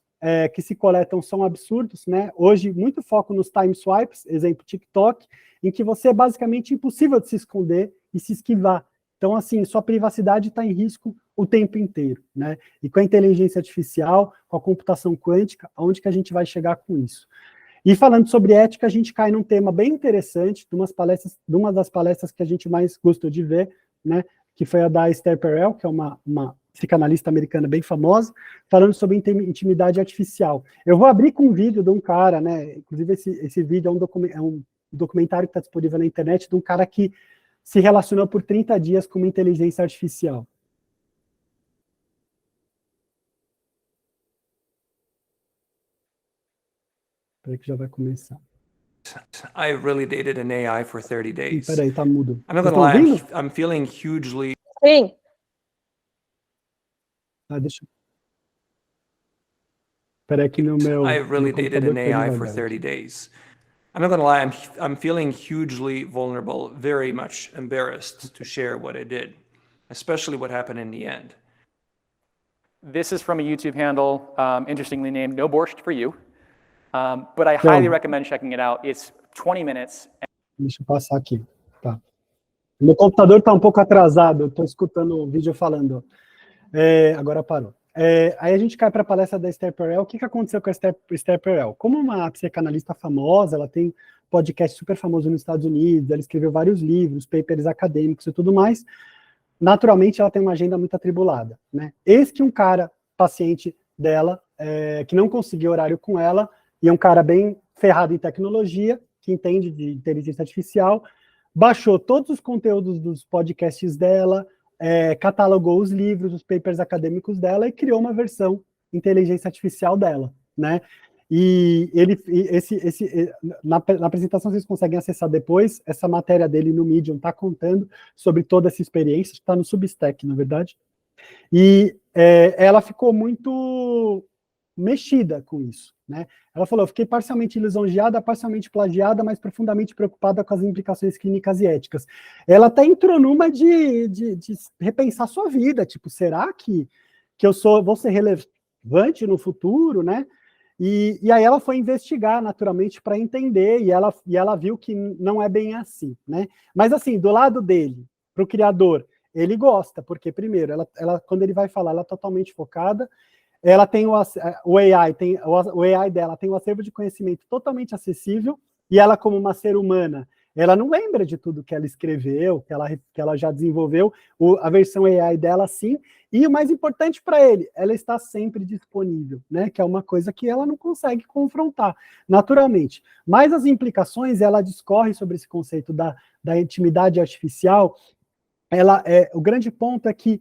que se coletam são absurdos, né? Hoje, muito foco nos time swipes, exemplo TikTok, em que você é basicamente impossível de se esconder e se esquivar. Então, assim, sua privacidade está em risco o tempo inteiro, né? E com a inteligência artificial, com a computação quântica, aonde que a gente vai chegar com isso? E falando sobre ética, a gente cai num tema bem interessante, de uma das palestras que a gente mais gostou de ver, né? Que foi a da Esther Perel, que é uma psicanalista americana bem famosa, falando sobre intimidade artificial. Eu vou abrir com um vídeo de um cara, né? Inclusive, esse vídeo é um documentário que está disponível na internet de um cara que se relacionou por 30 dias com uma inteligência artificial. Espera que já vai começar. I really dated an AI for 30 days. Peraí, tá mudo. I'm not gonna lie, I'm feeling hugely... Sim. Deixa eu... Peraí que no meu... I really dated an AI for 30 days. I'm not gonna lie, I'm feeling hugely vulnerable, very much embarrassed to share what I did, especially what happened in the end. This is from a YouTube handle, interestingly named No Borscht for You, but I highly recommend checking it out. It's 20 minutes. Deixa eu passar aqui. Tá. Meu computador está um pouco atrasado, eu estou escutando o vídeo falando. Agora parou. Aí a gente cai para a palestra da Esther Perel. O que aconteceu com a Esther Perel? Como uma psicanalista famosa, ela tem podcast super famoso nos Estados Unidos, ela escreveu vários livros, papers acadêmicos e tudo mais, naturalmente ela tem uma agenda muito atribulada, né? Eis que um cara, paciente dela, que não conseguiu horário com ela, e é um cara bem ferrado em tecnologia, que entende de inteligência artificial, baixou todos os conteúdos dos podcasts dela, catalogou os livros, os papers acadêmicos dela e criou uma versão inteligência artificial dela, né? E na apresentação vocês conseguem acessar depois, essa matéria dele no Medium está contando sobre toda essa experiência, está no Substack, na verdade, e ela ficou muito mexida com isso, né? Ela falou, eu fiquei parcialmente lisonjeada, parcialmente plagiada, mas profundamente preocupada com as implicações clínicas e éticas. Ela até entrou numa de repensar sua vida, tipo, será que eu vou ser relevante no futuro, né? E aí ela foi investigar, naturalmente, para entender, e ela viu que não é bem assim, né? Mas assim, do lado dele, para o criador, ele gosta, porque primeiro, ela, quando ele vai falar, ela é totalmente focada, ela tem o AI dela tem um acervo de conhecimento totalmente acessível, e ela, como uma ser humana, ela não lembra de tudo que ela escreveu, que ela já desenvolveu, a versão AI dela sim, e o mais importante para ele, ela está sempre disponível, né? Que é uma coisa que ela não consegue confrontar, naturalmente. Mas as implicações, ela discorre sobre esse conceito da intimidade artificial. O grande ponto é que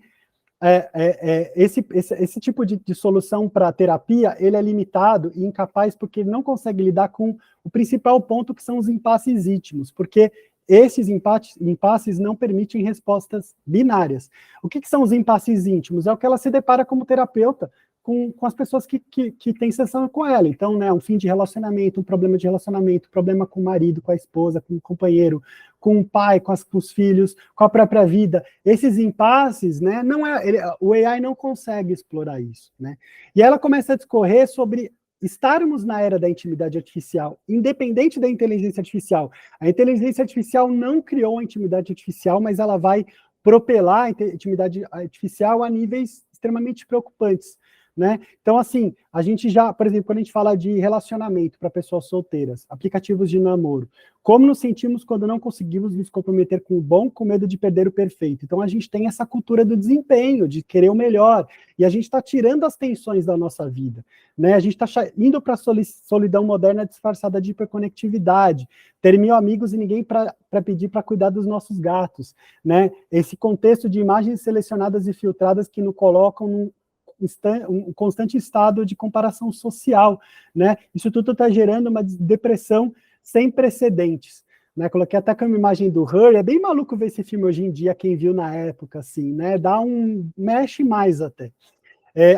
esse tipo de solução para terapia, ele é limitado e incapaz porque ele não consegue lidar com o principal ponto, que são os impasses íntimos, porque esses impasses não permitem respostas binárias. O que são os impasses íntimos? É o que ela se depara como terapeuta com as pessoas que têm sessão com ela. Então, né, um fim de relacionamento, um problema de relacionamento, problema com o marido, com a esposa, com o companheiro, com o pai, com os filhos, com a própria vida. Esses impasses, né, o AI não consegue explorar isso, né? E ela começa a discorrer sobre estarmos na era da intimidade artificial, independente da inteligência artificial. A inteligência artificial não criou a intimidade artificial, mas ela vai propelar a intimidade artificial a níveis extremamente preocupantes, né? Então, assim, a gente já, por exemplo, quando a gente fala de relacionamento para pessoas solteiras, aplicativos de namoro, como nos sentimos quando não conseguimos nos comprometer com o bom, com medo de perder o perfeito? Então, a gente tem essa cultura do desempenho, de querer o melhor, e a gente está tirando as tensões da nossa vida, né? A gente está indo para a solidão moderna disfarçada de hiperconectividade, ter 1000 amigos e ninguém para pedir para cuidar dos nossos gatos, né? Esse contexto de imagens selecionadas e filtradas que nos colocam um constante estado de comparação social, né? Isso tudo está gerando uma depressão sem precedentes, né? Coloquei até com uma imagem do Her, é bem maluco ver esse filme hoje em dia, quem viu na época, assim, né? Mexe mais até.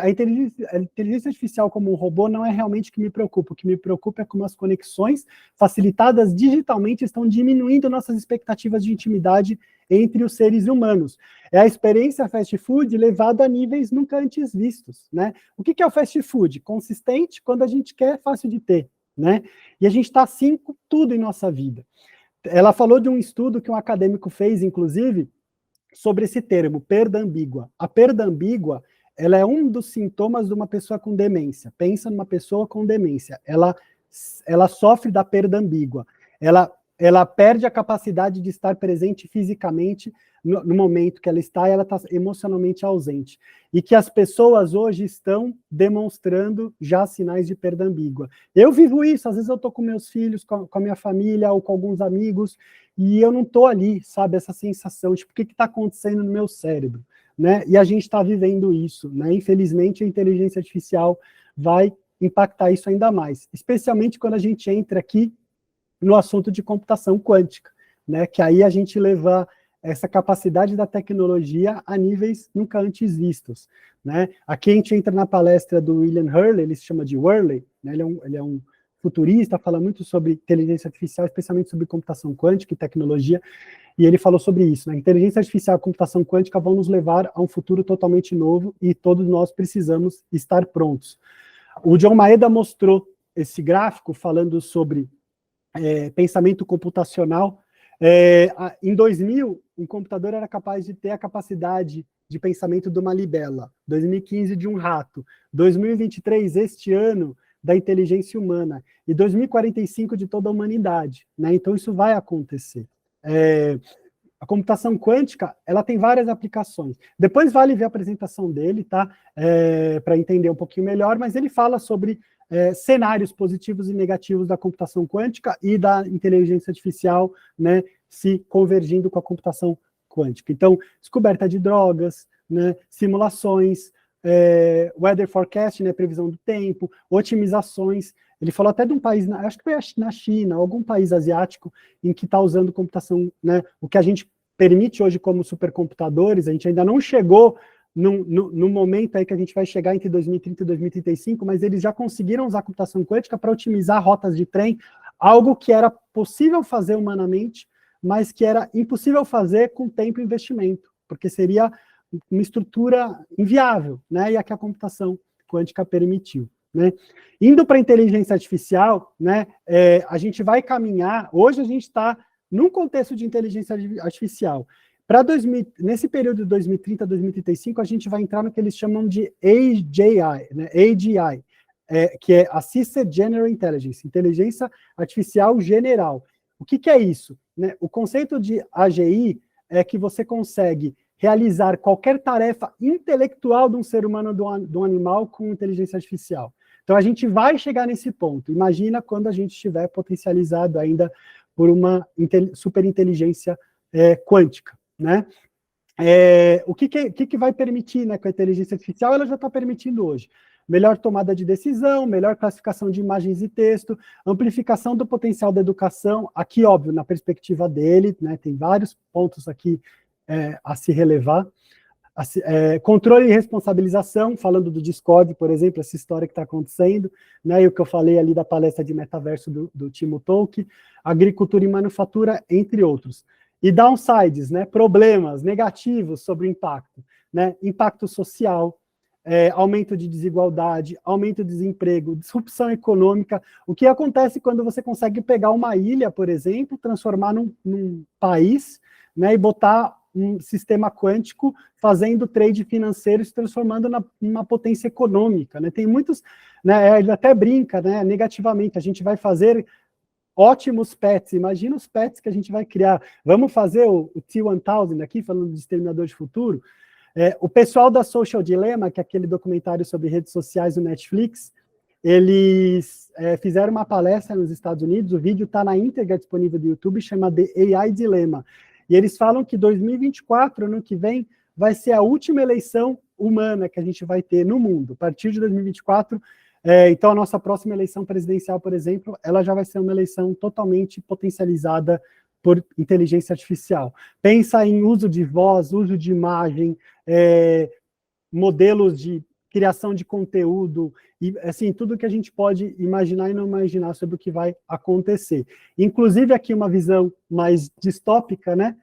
A inteligência artificial como um robô não é realmente o que me preocupa. O que me preocupa é como as conexões facilitadas digitalmente estão diminuindo nossas expectativas de intimidade entre os seres humanos. É a experiência fast food levada a níveis nunca antes vistos, né? O que é o fast food? Consistente quando a gente quer, fácil de ter, né? E a gente está assim com tudo em nossa vida. Ela falou de um estudo que um acadêmico fez, inclusive, sobre esse termo, perda ambígua. A perda ambígua, ela é um dos sintomas de uma pessoa com demência. Pensa numa pessoa com demência. Ela sofre da perda ambígua. Ela perde a capacidade de estar presente fisicamente no momento que ela está emocionalmente ausente. E que as pessoas hoje estão demonstrando já sinais de perda ambígua. Eu vivo isso, às vezes eu estou com meus filhos, com a minha família, ou com alguns amigos, e eu não estou ali, sabe, essa sensação de o que está acontecendo no meu cérebro, né? E a gente está vivendo isso, né? Infelizmente, a inteligência artificial vai impactar isso ainda mais, especialmente quando a gente entra aqui no assunto de computação quântica, né? Que aí a gente leva essa capacidade da tecnologia a níveis nunca antes vistos, né? Aqui a gente entra na palestra do William Hurley, ele se chama de Worley, né? Ele é um futurista, fala muito sobre inteligência artificial, especialmente sobre computação quântica e tecnologia, e ele falou sobre isso, né? Inteligência artificial e computação quântica vão nos levar a um futuro totalmente novo e todos nós precisamos estar prontos. O John Maeda mostrou esse gráfico falando sobre pensamento computacional. Em 2000, um computador era capaz de ter a capacidade de pensamento de uma libela, 2015 de um rato, 2023, este ano, da inteligência humana, e 2045 de toda a humanidade, né? Então isso vai acontecer. A computação quântica, ela tem várias aplicações. Depois vale ver a apresentação dele, tá? Para entender um pouquinho melhor, mas ele fala sobre cenários positivos e negativos da computação quântica e da inteligência artificial, né, se convergindo com a computação quântica. Então, descoberta de drogas, né, simulações, weather forecast, né, previsão do tempo, otimizações. Ele falou até de um país, acho que foi na China, algum país asiático, em que está usando computação, né, o que a gente permite hoje como supercomputadores, a gente ainda não chegou no momento aí que a gente vai chegar entre 2030 e 2035, mas eles já conseguiram usar a computação quântica para otimizar rotas de trem, algo que era possível fazer humanamente, mas que era impossível fazer com tempo e investimento, porque seria uma estrutura inviável, né? E a que a computação quântica permitiu, né? Indo para a inteligência artificial, né? A gente vai caminhar. Hoje a gente está num contexto de inteligência artificial. Nesse período de 2030 a 2035, a gente vai entrar no que eles chamam de AGI, né? AGI, que é Assisted General Intelligence, inteligência artificial general. O que é isso? Né? O conceito de AGI é que você consegue realizar qualquer tarefa intelectual de um ser humano ou de um animal com inteligência artificial. Então, a gente vai chegar nesse ponto. Imagina quando a gente estiver potencializado ainda por uma superinteligência quântica, né? O que vai permitir, né, com a inteligência artificial? Ela já está permitindo hoje. melhor tomada de decisão, melhor classificação de imagens e texto, amplificação do potencial da educação, aqui, óbvio, na perspectiva dele, né, tem vários pontos aqui a se relevar, controle e responsabilização, falando do Discord, por exemplo, essa história que está acontecendo, né, e o que eu falei ali da palestra de metaverso do Timo Tolkki, agricultura e manufatura, entre outros. E downsides, né, problemas negativos sobre o impacto, né, impacto social, aumento de desigualdade, aumento de desemprego, disrupção econômica. O que acontece quando você consegue pegar uma ilha, por exemplo, transformar num país, né, e botar um sistema quântico fazendo trade financeiro, se transformando numa potência econômica, né? Tem muitos, né, ele até brinca, né, negativamente, a gente vai fazer ótimos pets, imagina os pets que a gente vai criar. Vamos fazer o T-1000 aqui, falando de Exterminador de Futuro. O pessoal da Social Dilemma, que é aquele documentário sobre redes sociais do Netflix, eles fizeram uma palestra nos Estados Unidos, o vídeo está na íntegra disponível do YouTube, chama The AI Dilemma. E eles falam que 2024, ano que vem, vai ser a última eleição humana que a gente vai ter no mundo. A partir de 2024, então a nossa próxima eleição presidencial, por exemplo, ela já vai ser uma eleição totalmente potencializada por inteligência artificial. Pensa em uso de voz, uso de imagem, modelos de criação de conteúdo, e assim, tudo que a gente pode imaginar e não imaginar sobre o que vai acontecer. Inclusive, aqui uma visão mais distópica, né?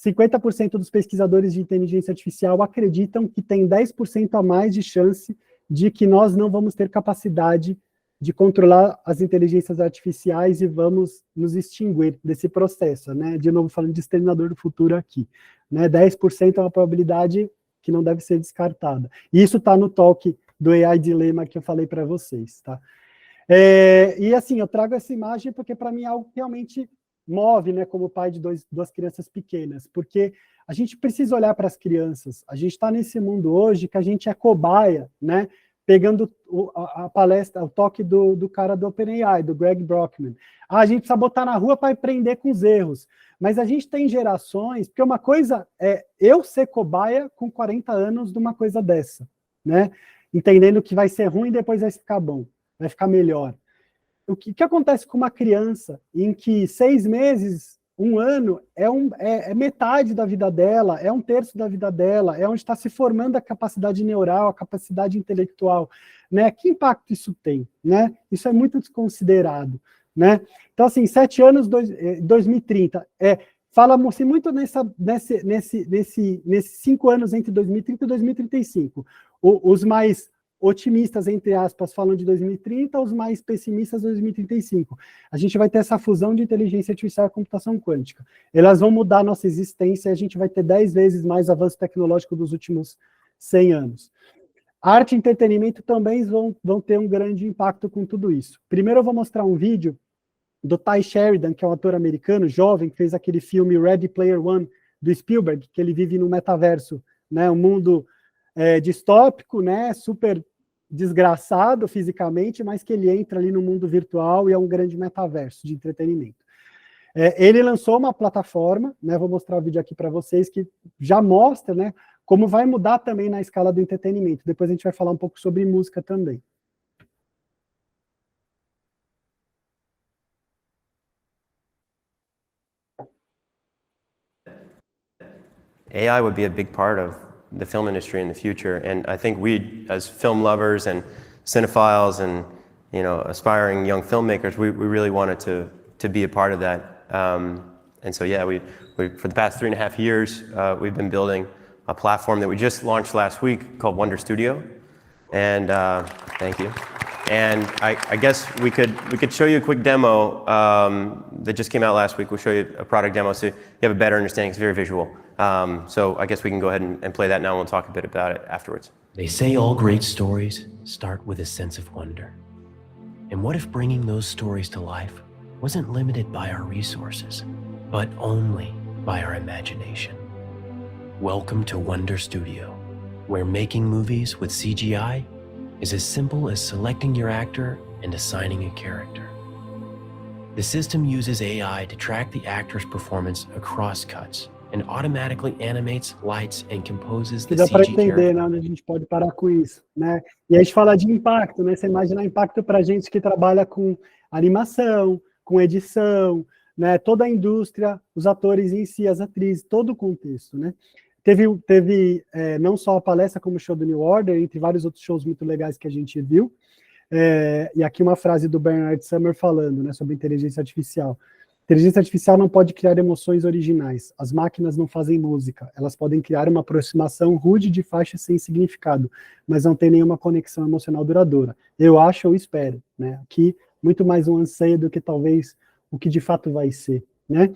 50% dos pesquisadores de inteligência artificial acreditam que tem 10% a mais de chance de que nós não vamos ter capacidade de controlar as inteligências artificiais e vamos nos extinguir desse processo, né? De novo, falando de Exterminador do Futuro aqui, né? 10% é uma probabilidade que não deve ser descartada. E isso está no talk do AI Dilemma que eu falei para vocês, tá? E assim, eu trago essa imagem porque para mim é algo que realmente move, né, como pai de duas crianças pequenas, porque a gente precisa olhar para as crianças, a gente está nesse mundo hoje que a gente é cobaia, né, pegando a palestra, o toque do cara do OpenAI, do Greg Brockman. A gente precisa botar na rua para aprender com os erros, mas a gente tem gerações, porque uma coisa é eu ser cobaia com 40 anos de uma coisa dessa, né, entendendo que vai ser ruim e depois vai ficar bom, vai ficar melhor. O que acontece com uma criança em que 6 meses, 1 ano, é metade da vida dela, é 1/3 da vida dela, é onde está se formando a capacidade neural, a capacidade intelectual, né? Que impacto isso tem, né? Isso é muito desconsiderado, né? Então, assim, 7 anos, 2030, fala-se muito nesses 5 anos entre 2030 e 2035. Os mais otimistas, entre aspas, falam de 2030, os mais pessimistas, 2035. A gente vai ter essa fusão de inteligência artificial e computação quântica. Elas vão mudar a nossa existência e a gente vai ter 10 vezes mais avanço tecnológico dos últimos 100 anos. Arte e entretenimento também vão ter um grande impacto com tudo isso. Primeiro eu vou mostrar um vídeo do Ty Sheridan, que é um ator americano, jovem, que fez aquele filme Ready Player One, do Spielberg, que ele vive no metaverso, né, um mundo distópico, né, super desgraçado fisicamente, mas que ele entra ali no mundo virtual e é um grande metaverso de entretenimento. Ele lançou uma plataforma, né, vou mostrar o vídeo aqui para vocês, que já mostra, né, como vai mudar também na escala do entretenimento. Depois a gente vai falar um pouco sobre música também. AI would be a big part of the film industry in the future, and I think we, as film lovers and cinephiles and aspiring young filmmakers, we really wanted to be a part of that. And so yeah, we for the past 3.5 years we've been building a platform that we just launched last week called Wonder Studio, and thank you. And I guess we could show you a quick demo that just came out last week. We'll show you a product demo so you have a better understanding. It's very visual. So I guess we can go ahead and play that now, and we'll talk a bit about it afterwards. They say all great stories start with a sense of wonder. And what if bringing those stories to life wasn't limited by our resources, but only by our imagination? Welcome to Wonder Studio, where making movies with CGI is as simple as selecting your actor and assigning a character. The system uses AI to track the actor's performance across cuts, and automatically animates, lights, and composes Que the dá para CG entender, character. né, onde a gente pode parar com isso, né? E a gente fala de impacto, né? Você imagina impacto para gente que trabalha com animação, com edição, né? Toda a indústria, os atores em si, as atrizes, todo o contexto, né? Teve não só a palestra como o show do New Order, entre vários outros shows muito legais que a gente viu. E aqui uma frase do Bernard Sumner falando, né, sobre inteligência artificial. Inteligência artificial não pode criar emoções originais. As máquinas não fazem música. Elas podem criar uma aproximação rude de faixas sem significado, mas não tem nenhuma conexão emocional duradoura. Eu acho ou espero, né? Aqui, muito mais um anseio do que talvez o que de fato vai ser, né?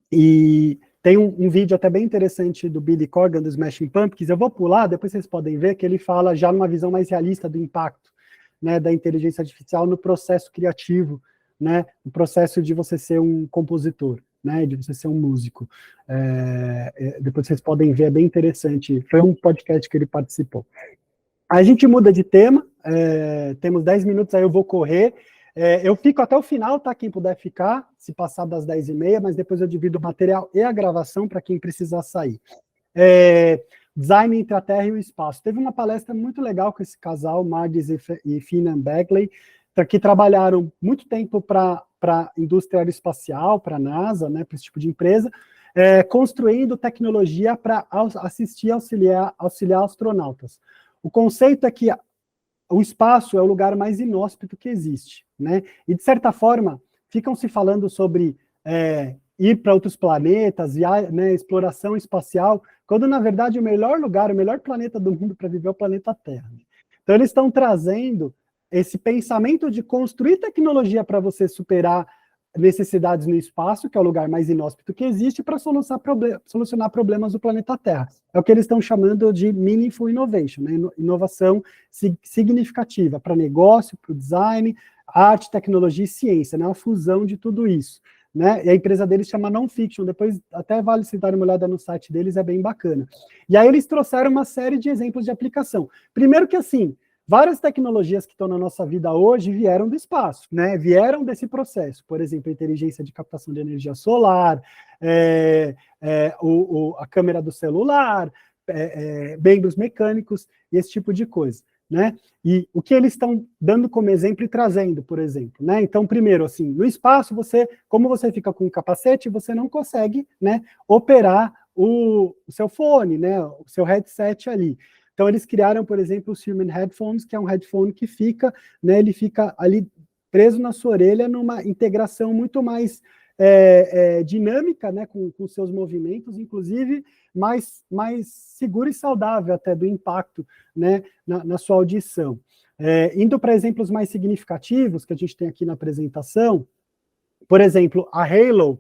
E tem um vídeo até bem interessante do Billy Corgan, do Smashing Pumpkins, eu vou pular, depois vocês podem ver, que ele fala já numa visão mais realista do impacto, né, da inteligência artificial no processo criativo, né, no processo de você ser um compositor, né, de você ser um músico. Depois vocês podem ver, é bem interessante, foi um podcast que ele participou. A gente muda de tema, temos 10 minutos, aí eu vou correr, eu fico até o final, tá, quem puder ficar, se passar das 10h30, mas depois eu divido o material e a gravação para quem precisar sair. Design entre a Terra e o Espaço. Teve uma palestra muito legal com esse casal, Mardis e Finan Bagley, que trabalharam muito tempo para a indústria aeroespacial, para a NASA, né, para esse tipo de empresa, construindo tecnologia para assistir, auxiliar astronautas. O conceito é que o espaço é o lugar mais inóspito que existe, né? E, de certa forma, ficam se falando sobre ir para outros planetas, né, exploração espacial, quando, na verdade, o melhor lugar, o melhor planeta do mundo para viver é o planeta Terra. Então, eles estão trazendo esse pensamento de construir tecnologia para você superar necessidades no espaço, que é o lugar mais inóspito que existe, para solucionar problemas do planeta Terra. É o que eles estão chamando de meaningful innovation, né? Inovação significativa para negócio, para o design, arte, tecnologia e ciência, né? Uma fusão de tudo isso, né? E a empresa deles chama Nonfiction, depois até vale se dar uma olhada no site deles, é bem bacana. E aí eles trouxeram uma série de exemplos de aplicação. Primeiro que, assim, várias tecnologias que estão na nossa vida hoje vieram do espaço, né? Vieram desse processo. Por exemplo, a inteligência de captação de energia solar, a câmera do celular, membros mecânicos e esse tipo de coisa, né? E o que eles estão dando como exemplo e trazendo, por exemplo, né? Então, primeiro, assim, no espaço, como você fica com um capacete, você não consegue, né, operar o seu fone, né, o seu headset ali. Então, eles criaram, por exemplo, os Human Headphones, que é um headphone que fica, né, ele fica ali preso na sua orelha numa integração muito mais dinâmica, né, com seus movimentos, inclusive mais segura e saudável até do impacto, né, na sua audição. Indo para exemplos mais significativos que a gente tem aqui na apresentação, por exemplo, a Halo,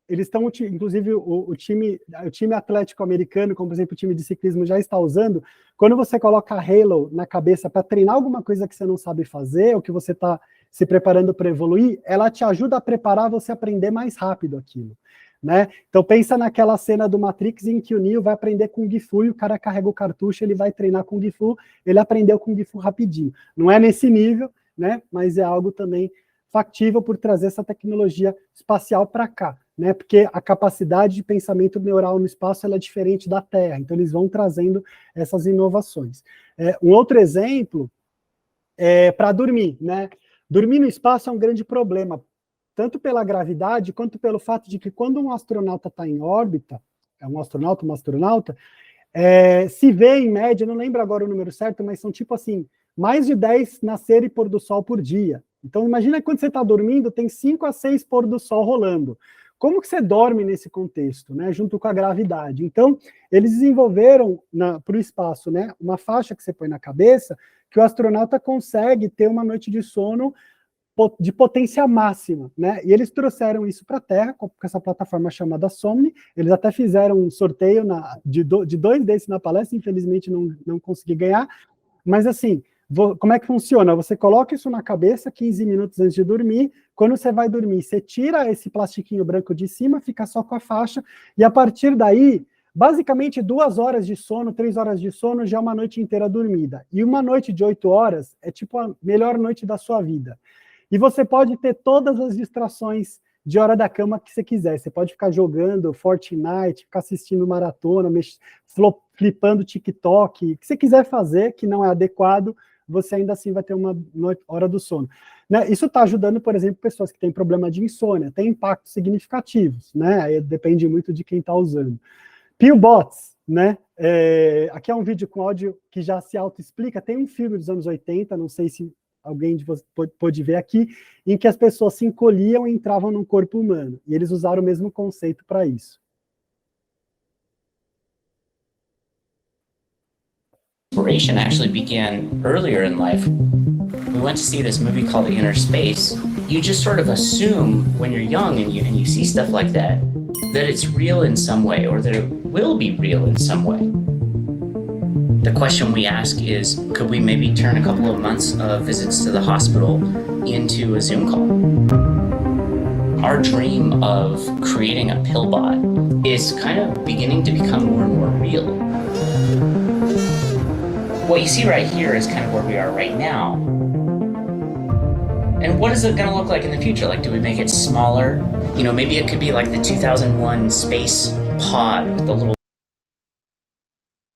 eles estão, inclusive, o time atlético americano, como, por exemplo, o time de ciclismo já está usando, quando você coloca a Halo na cabeça para treinar alguma coisa que você não sabe fazer, ou que você está se preparando para evoluir, ela te ajuda a preparar você a aprender mais rápido aquilo, né? Então, pensa naquela cena do Matrix em que o Neo vai aprender Kung Fu e o cara carrega o cartucho, ele vai treinar Kung Fu, ele aprendeu Kung Fu rapidinho. Não é nesse nível, né? Mas é algo também factível por trazer essa tecnologia espacial para cá, né? Porque a capacidade de pensamento neural no espaço ela é diferente da Terra, então eles vão trazendo essas inovações. Um outro exemplo é para dormir, né? Dormir no espaço é um grande problema, tanto pela gravidade, quanto pelo fato de que quando um astronauta está em órbita, uma astronauta, se vê em média, não lembro agora o número certo, mas são tipo assim, mais de 10 nascer e pôr do sol por dia. Então imagina que quando você está dormindo, tem 5 a 6 pôr do sol rolando. Como que você dorme nesse contexto, né, junto com a gravidade? Então, eles desenvolveram para o espaço, né, uma faixa que você põe na cabeça, que o astronauta consegue ter uma noite de sono de potência máxima, né? E eles trouxeram isso para a Terra, com essa plataforma chamada Somni. Eles até fizeram um sorteio de 2 desses na palestra, infelizmente não consegui ganhar, mas assim, como é que funciona? Você coloca isso na cabeça 15 minutos antes de dormir, quando você vai dormir, você tira esse plastiquinho branco de cima, fica só com a faixa, e a partir daí, basicamente 2 horas de sono, 3 horas de sono, já é uma noite inteira dormida. E uma noite de 8 horas é tipo a melhor noite da sua vida. E você pode ter todas as distrações de hora da cama que você quiser. Você pode ficar jogando Fortnite, ficar assistindo maratona, flipando TikTok, o que você quiser fazer que não é adequado, você ainda assim vai ter uma hora do sono. Né? Isso está ajudando, por exemplo, pessoas que têm problema de insônia, tem impactos significativos, né? Aí depende muito de quem está usando. PillBots, né? Aqui é um vídeo com áudio que já se auto-explica, tem um filme dos anos 80, não sei se alguém de vocês pôde ver aqui, em que as pessoas se encolhiam e entravam num corpo humano, e eles usaram o mesmo conceito para isso. Inspiration actually began earlier in life. We went to see this movie called The Inner Space. You just sort of assume when you're young and you see stuff like that it's real in some way, or that it will be real in some way. The question we ask is, could we maybe turn a couple of months of visits to the hospital into a Zoom call? Our dream of creating a pillbot is kind of beginning to become more and more real. What you see right here is kind of where we are right now. And what is it going to look like in the future? Like, do we make it smaller? You know, maybe it could be like the 2001 space pod, the little...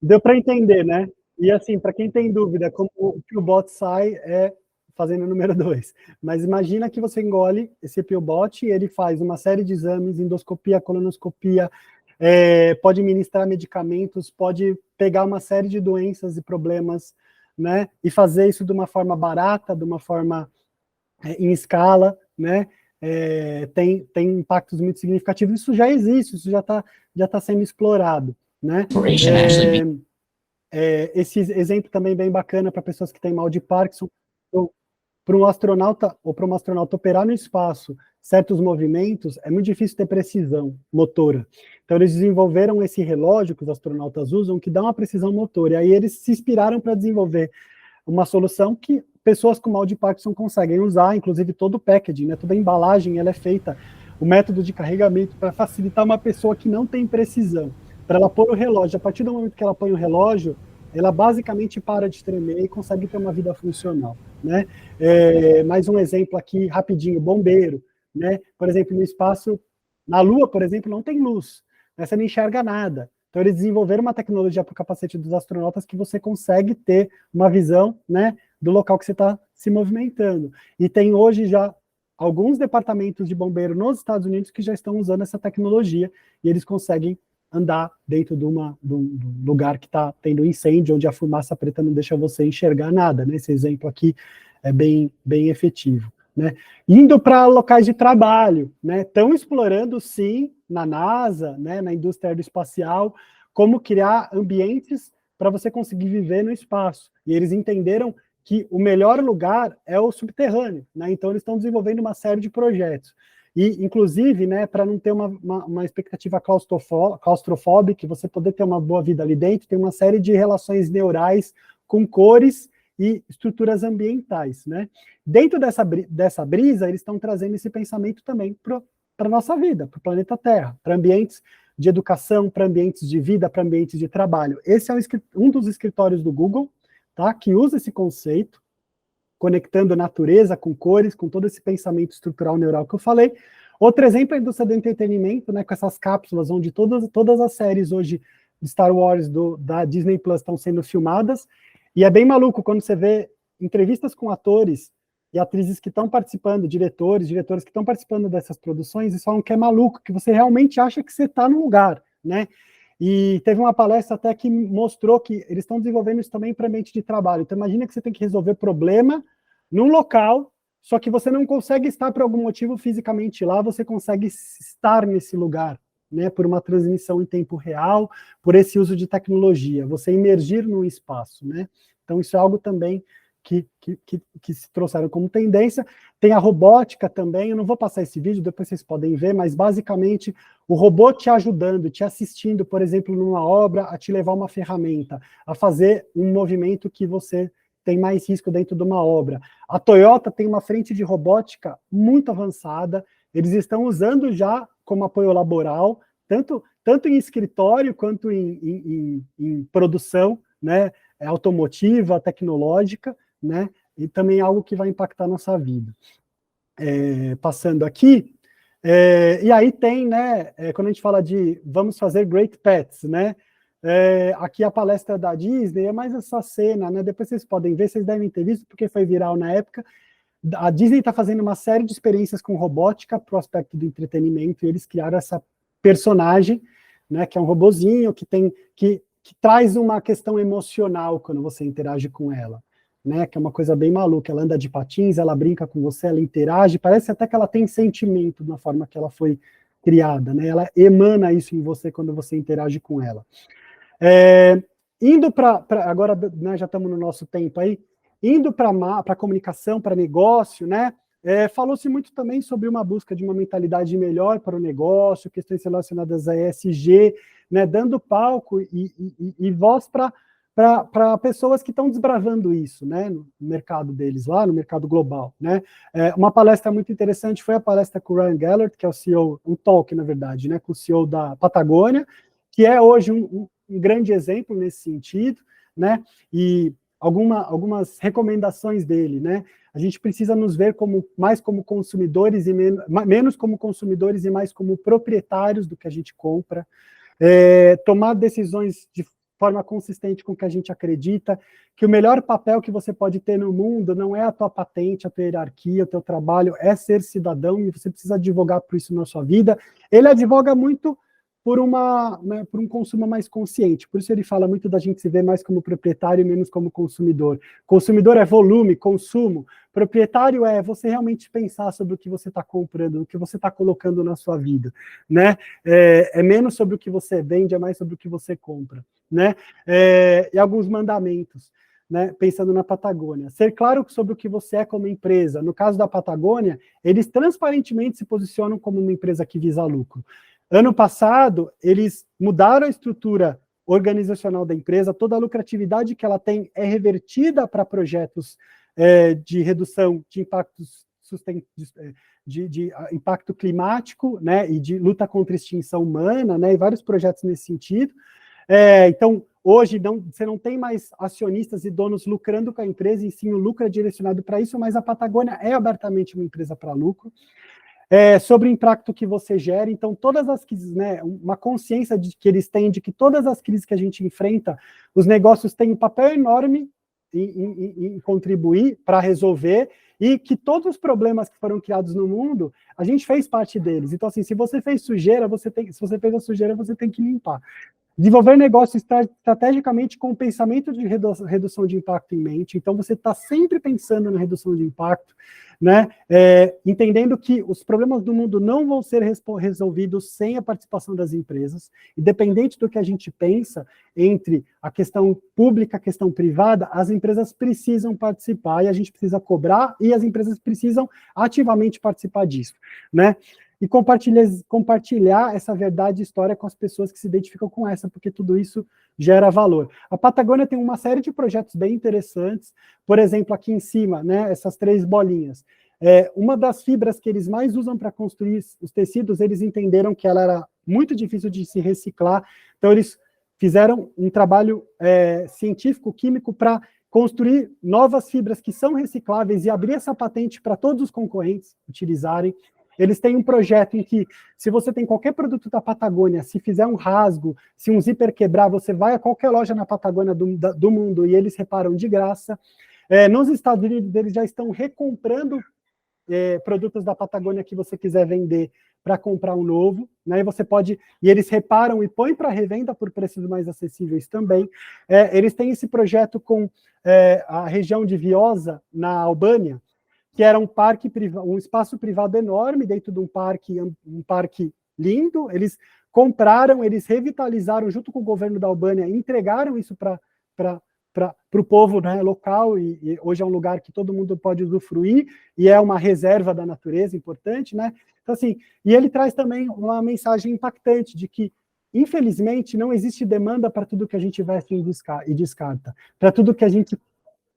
Deu para entender, né? E assim, para quem tem dúvida, como o PillBot sai é fazendo o número 2. Mas imagina que você engole esse PillBot e ele faz uma série de exames, endoscopia, colonoscopia, pode ministrar medicamentos, pode pegar uma série de doenças e problemas, né? E fazer isso de uma forma barata, de uma forma em escala, né? Tem impactos muito significativos. Isso já existe, isso já tá sendo explorado, né? Esse exemplo também bem bacana para pessoas que têm mal de Parkinson. Para um astronauta ou para uma astronauta operar no espaço certos movimentos, é muito difícil ter precisão motora. Então, eles desenvolveram esse relógio que os astronautas usam, que dá uma precisão motora. E aí eles se inspiraram para desenvolver uma solução que pessoas com mal de Parkinson conseguem usar, inclusive todo o packaging, né, toda a embalagem, ela é feita, o método de carregamento para facilitar uma pessoa que não tem precisão, para ela pôr o relógio. A partir do momento que ela põe o relógio, ela basicamente para de tremer e consegue ter uma vida funcional, né? Mais um exemplo aqui, rapidinho, bombeiro, né? Por exemplo, no espaço, na Lua, por exemplo, não tem luz, né? Você não enxerga nada. Então, eles desenvolveram uma tecnologia para o capacete dos astronautas que você consegue ter uma visão, né, do local que você está se movimentando. E tem hoje já alguns departamentos de bombeiro nos Estados Unidos que já estão usando essa tecnologia e eles conseguem andar dentro de um lugar que está tendo incêndio, onde a fumaça preta não deixa você enxergar nada, né? Esse exemplo aqui é bem efetivo, né? Indo para locais de trabalho, né? Estão explorando, sim, na NASA, né, na indústria aeroespacial, como criar ambientes para você conseguir viver no espaço. E eles entenderam que o melhor lugar é o subterrâneo, né? Então eles estão desenvolvendo uma série de projetos. E, inclusive, né, para não ter uma expectativa claustrofóbica, você poder ter uma boa vida ali dentro, tem uma série de relações neurais com cores e estruturas ambientais, né? Dentro dessa brisa, eles estão trazendo esse pensamento também para a nossa vida, para o planeta Terra, para ambientes de educação, para ambientes de vida, para ambientes de trabalho. Esse é um dos escritórios do Google, tá, que usa esse conceito, conectando a natureza com cores, com todo esse pensamento estrutural neural que eu falei. Outro exemplo é a indústria do entretenimento, né, com essas cápsulas, onde todas as séries hoje de Star Wars da Disney Plus estão sendo filmadas, e é bem maluco quando você vê entrevistas com atores e atrizes que estão participando, diretores que estão participando dessas produções, e falam que é maluco, que você realmente acha que você está no lugar, né? E teve uma palestra até que mostrou que eles estão desenvolvendo isso também para ambiente de trabalho. Então, imagina que você tem que resolver problema num local, só que você não consegue estar por algum motivo fisicamente lá, você consegue estar nesse lugar, né, por uma transmissão em tempo real, por esse uso de tecnologia, você emergir num espaço, né? Então, isso é algo também que se trouxeram como tendência. Tem a robótica também, eu não vou passar esse vídeo, depois vocês podem ver, mas basicamente o robô te ajudando, te assistindo, por exemplo, numa obra, a te levar uma ferramenta, a fazer um movimento que você tem mais risco dentro de uma obra. A Toyota tem uma frente de robótica muito avançada, eles estão usando já como apoio laboral, tanto em escritório quanto em produção, né, automotiva, tecnológica, né, e também algo que vai impactar a nossa vida. Passando aqui, E aí tem, né, quando a gente fala de vamos fazer great pets, né, aqui a palestra da Disney é mais essa cena, né, depois vocês podem ver, vocês devem ter visto, porque foi viral na época. A Disney está fazendo uma série de experiências com robótica para o aspecto do entretenimento, e eles criaram essa personagem, né, que é um robozinho que traz uma questão emocional quando você interage com ela, né, que é uma coisa bem maluca. Ela anda de patins, ela brinca com você, ela interage, parece até que ela tem sentimento na forma que ela foi criada, né, ela emana isso em você quando você interage com ela. Indo para agora, né, já estamos no nosso tempo aí, indo para comunicação, para negócio, né, falou-se muito também sobre uma busca de uma mentalidade melhor para o negócio, questões relacionadas a ESG, né, dando palco e voz para pessoas que estão desbravando isso, né, no mercado deles lá, no mercado global, né. Uma palestra muito interessante foi a palestra com o Ryan Gellert, que é o CEO, um talk, na verdade, né, com o CEO da Patagônia, que é hoje um grande exemplo nesse sentido, né, e algumas recomendações dele, né? A gente precisa nos ver mais como consumidores e menos como consumidores e mais como proprietários do que a gente compra, tomar decisões de forma consistente com o que a gente acredita, que o melhor papel que você pode ter no mundo não é a tua patente, a tua hierarquia, o teu trabalho, é ser cidadão, e você precisa advogar por isso na sua vida. Ele advoga muito por um consumo mais consciente. Por isso ele fala muito da gente se ver mais como proprietário e menos como consumidor. Consumidor é volume, consumo. Proprietário é você realmente pensar sobre o que você está comprando, o que você está colocando na sua vida, né? É menos sobre o que você vende, é mais sobre o que você compra, né? E alguns mandamentos, né? Pensando na Patagônia. Ser claro sobre o que você é como empresa. No caso da Patagônia, eles transparentemente se posicionam como uma empresa que visa lucro. Ano passado, eles mudaram a estrutura organizacional da empresa, toda a lucratividade que ela tem é revertida para projetos de redução de impactos de impacto climático, né, e de luta contra a extinção humana, né, e vários projetos nesse sentido. Então, hoje, você não tem mais acionistas e donos lucrando com a empresa, e sim o lucro é direcionado para isso, mas a Patagônia é abertamente uma empresa para lucro. Sobre o impacto que você gera, então todas as crises, né, uma consciência que eles têm de que todas as crises que a gente enfrenta, os negócios têm um papel enorme em contribuir para resolver, e que todos os problemas que foram criados no mundo, a gente fez parte deles. Então, assim, se você fez sujeira, se você fez a sujeira, você tem que limpar. Desenvolver negócios estrategicamente com o pensamento de redução de impacto em mente. Então, você está sempre pensando na redução de impacto, né? Entendendo que os problemas do mundo não vão ser resolvidos sem a participação das empresas. Independente do que a gente pensa entre a questão pública e a questão privada, as empresas precisam participar, e a gente precisa cobrar, e as empresas precisam ativamente participar disso, né? E compartilhar essa verdade e história com as pessoas que se identificam com essa, porque tudo isso gera valor. A Patagônia tem uma série de projetos bem interessantes, por exemplo, aqui em cima, né, essas 3 bolinhas. Uma das fibras que eles mais usam para construir os tecidos, eles entenderam que ela era muito difícil de se reciclar, então eles fizeram um trabalho científico, químico, para construir novas fibras que são recicláveis e abrir essa patente para todos os concorrentes utilizarem. Eles têm um projeto em que, se você tem qualquer produto da Patagônia, se fizer um rasgo, se um zíper quebrar, você vai a qualquer loja na Patagônia do mundo e eles reparam de graça. Nos Estados Unidos, eles já estão recomprando produtos da Patagônia que você quiser vender para comprar um novo, né? E eles reparam e põem para revenda por preços mais acessíveis também. Eles têm esse projeto com a região de Viosa, na Albânia, que era um espaço privado enorme dentro de um parque lindo. Eles compraram, eles revitalizaram junto com o governo da Albânia, entregaram isso para o povo, né, local, e hoje é um lugar que todo mundo pode usufruir, e é uma reserva da natureza importante, né? Então, assim, e ele traz também uma mensagem impactante de que, infelizmente, não existe demanda para tudo que a gente veste e descarta, para tudo que a gente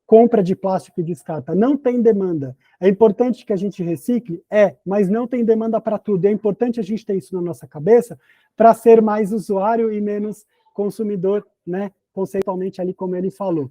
compra de plástico e descarta. Não tem demanda. É importante que a gente recicle? Mas não tem demanda para tudo. É importante a gente ter isso na nossa cabeça para ser mais usuário e menos consumidor, né? Conceitualmente ali, como ele falou.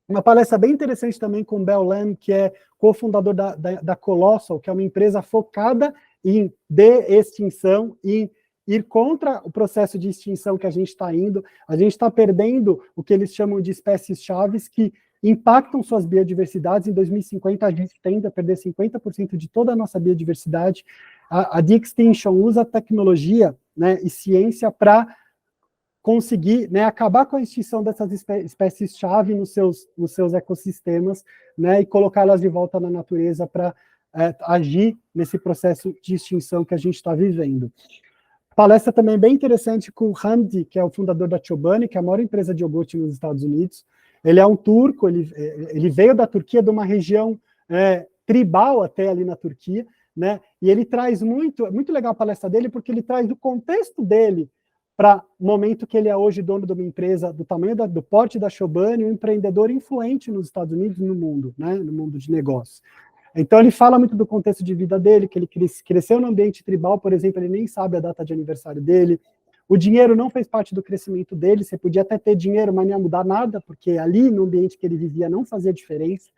Uma palestra bem interessante também com o Bell Lam, que é cofundador da Colossal, que é uma empresa focada em de-extinção, em ir contra o processo de extinção que a gente está indo. A gente está perdendo o que eles chamam de espécies-chaves que impactam suas biodiversidades. Em 2050, a gente tende a perder 50% de toda a nossa biodiversidade. A de-extinction usa tecnologia, né, e ciência para conseguir, né, acabar com a extinção dessas espécies-chave nos seus ecossistemas, né, e colocá-las de volta na natureza para agir nesse processo de extinção que a gente está vivendo. Palestra também bem interessante com o Hamdi, que é o fundador da Chobani, que é a maior empresa de iogurte nos Estados Unidos. Ele é um turco, ele veio da Turquia, de uma região tribal até ali na Turquia, né? E ele traz muito legal a palestra dele, porque ele traz o contexto dele para o momento que ele é hoje dono de uma empresa do tamanho do porte da Chobani, um empreendedor influente nos Estados Unidos e no mundo, né? No mundo de negócios. Então, ele fala muito do contexto de vida dele, que ele cresceu no ambiente tribal, por exemplo, ele nem sabe a data de aniversário dele. O dinheiro não fez parte do crescimento dele, você podia até ter dinheiro, mas não ia mudar nada, porque ali, no ambiente que ele vivia, não fazia diferença.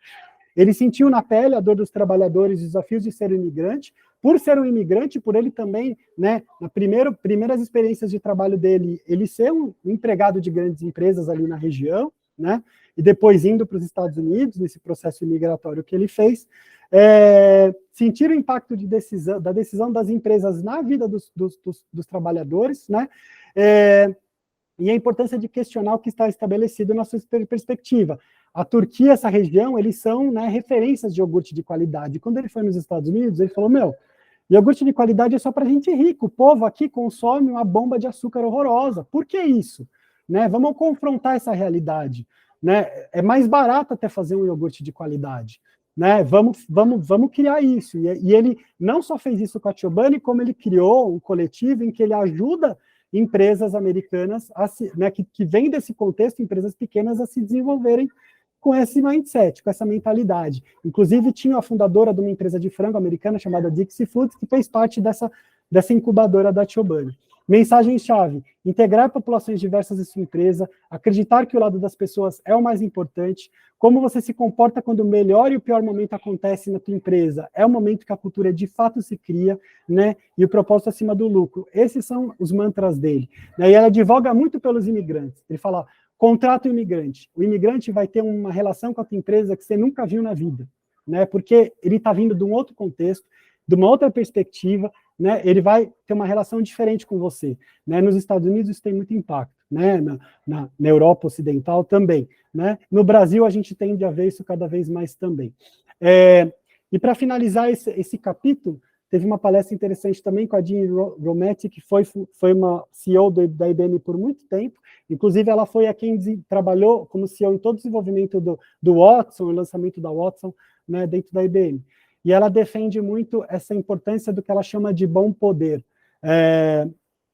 Ele sentiu na pele a dor dos trabalhadores, os desafios de ser um imigrante. Por ser um imigrante, por ele também, né, na primeiras experiências de trabalho dele, ele ser um empregado de grandes empresas ali na região, né, e depois indo para os Estados Unidos, nesse processo imigratório que ele fez, sentir o impacto da decisão das empresas na vida dos trabalhadores, né, e a importância de questionar o que está estabelecido na sua perspectiva. A Turquia, essa região, eles são, né, referências de iogurte de qualidade. Quando ele foi nos Estados Unidos, ele falou, iogurte de qualidade é só para gente rico, o povo aqui consome uma bomba de açúcar horrorosa. Por que isso? Né, vamos confrontar essa realidade. Né, é mais barato até fazer um iogurte de qualidade. Né, vamos criar isso. E ele não só fez isso com a Chobani, como ele criou um coletivo em que ele ajuda empresas americanas, né, que vêm desse contexto, empresas pequenas, a se desenvolverem com esse mindset, com essa mentalidade. Inclusive, tinha a fundadora de uma empresa de frango americana chamada Dixie Foods, que fez parte dessa incubadora da Chobani. Mensagem-chave: integrar populações diversas em sua empresa, acreditar que o lado das pessoas é o mais importante, como você se comporta quando o melhor e o pior momento acontece na tua empresa, é o momento que a cultura de fato se cria, né, e o propósito acima do lucro. Esses são os mantras dele. E ele advoga muito pelos imigrantes. Ele fala, contrata o imigrante. O imigrante vai ter uma relação com a tua empresa que você nunca viu na vida, né, porque ele está vindo de um outro contexto, de uma outra perspectiva, né, ele vai ter uma relação diferente com você. Né? Nos Estados Unidos isso tem muito impacto, né? na Europa Ocidental também. Né? No Brasil a gente tende a ver isso cada vez mais também. E para finalizar esse capítulo, teve uma palestra interessante também com a Jean Rometty, que foi uma CEO da IBM por muito tempo. Inclusive ela foi a quem trabalhou como CEO em todo o desenvolvimento do Watson, o lançamento da Watson, né, dentro da IBM. E ela defende muito essa importância do que ela chama de bom poder,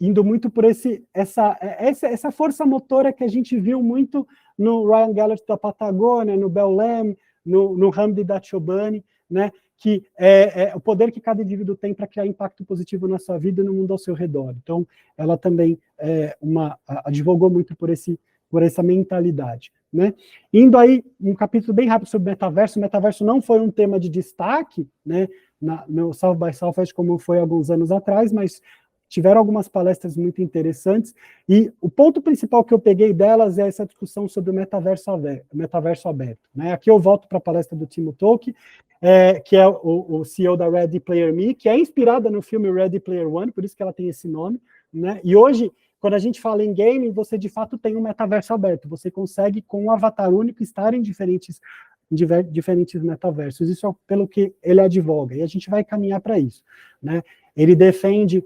indo muito por essa força motora que a gente viu muito no Ryan Gellert da Patagônia, no Bell Lam, no Hamdi da Chobani, né, que é o poder que cada indivíduo tem para criar impacto positivo na sua vida e no mundo ao seu redor. Então, ela também advogou muito por essa mentalidade. Né? Indo aí, um capítulo bem rápido sobre metaverso. O metaverso não foi um tema de destaque, né, no South by Southwest como foi alguns anos atrás, mas tiveram algumas palestras muito interessantes, e o ponto principal que eu peguei delas é essa discussão sobre o metaverso aberto. Né? Aqui eu volto para a palestra do Timo Tolk, que é o CEO da Ready Player Me, que é inspirada no filme Ready Player One, por isso que ela tem esse nome, né? E hoje, quando a gente fala em game, você de fato tem um metaverso aberto, você consegue, com um avatar único, estar em diferentes metaversos. Isso é pelo que ele advoga, e a gente vai caminhar para isso. Né? Ele defende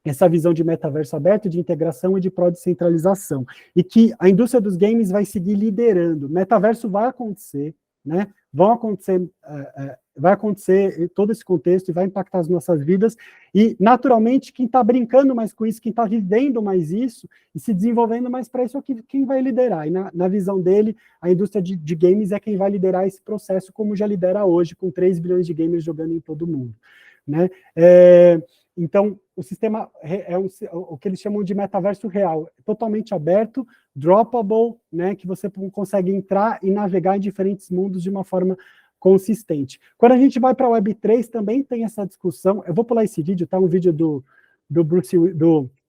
essa visão de metaverso aberto, de integração e de pró-descentralização, e que a indústria dos games vai seguir liderando. Metaverso vai acontecer, né? Vai acontecer todo esse contexto e vai impactar as nossas vidas, e naturalmente quem está brincando mais com isso, quem está vivendo mais isso e se desenvolvendo mais para isso é quem vai liderar, e na visão dele, a indústria de games é quem vai liderar esse processo, como já lidera hoje, com 3 bilhões de gamers jogando em todo o mundo. Né? Então, o sistema é o que eles chamam de metaverso real, totalmente aberto, droppable, né, que você consegue entrar e navegar em diferentes mundos de uma forma consistente. Quando a gente vai para a Web3, também tem essa discussão. Eu vou pular esse vídeo, tá? Um vídeo do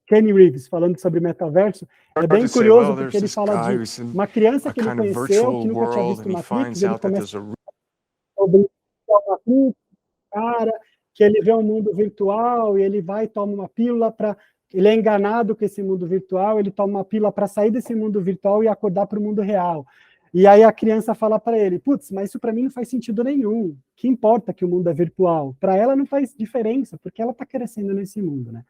Kenny Reeves falando sobre metaverso. É bem curioso, porque ele fala de uma criança que ele conheceu, que nunca tinha visto Matrix, ele começa sobre Matrix, cara, que ele vê um mundo virtual e ele vai e toma uma pílula para... Ele é enganado com esse mundo virtual, ele toma uma pílula para sair desse mundo virtual e acordar para o mundo real. E aí a criança fala para ele, putz, mas isso para mim não faz sentido nenhum. Que importa que o mundo é virtual? Para ela não faz diferença, porque ela está crescendo nesse mundo, né?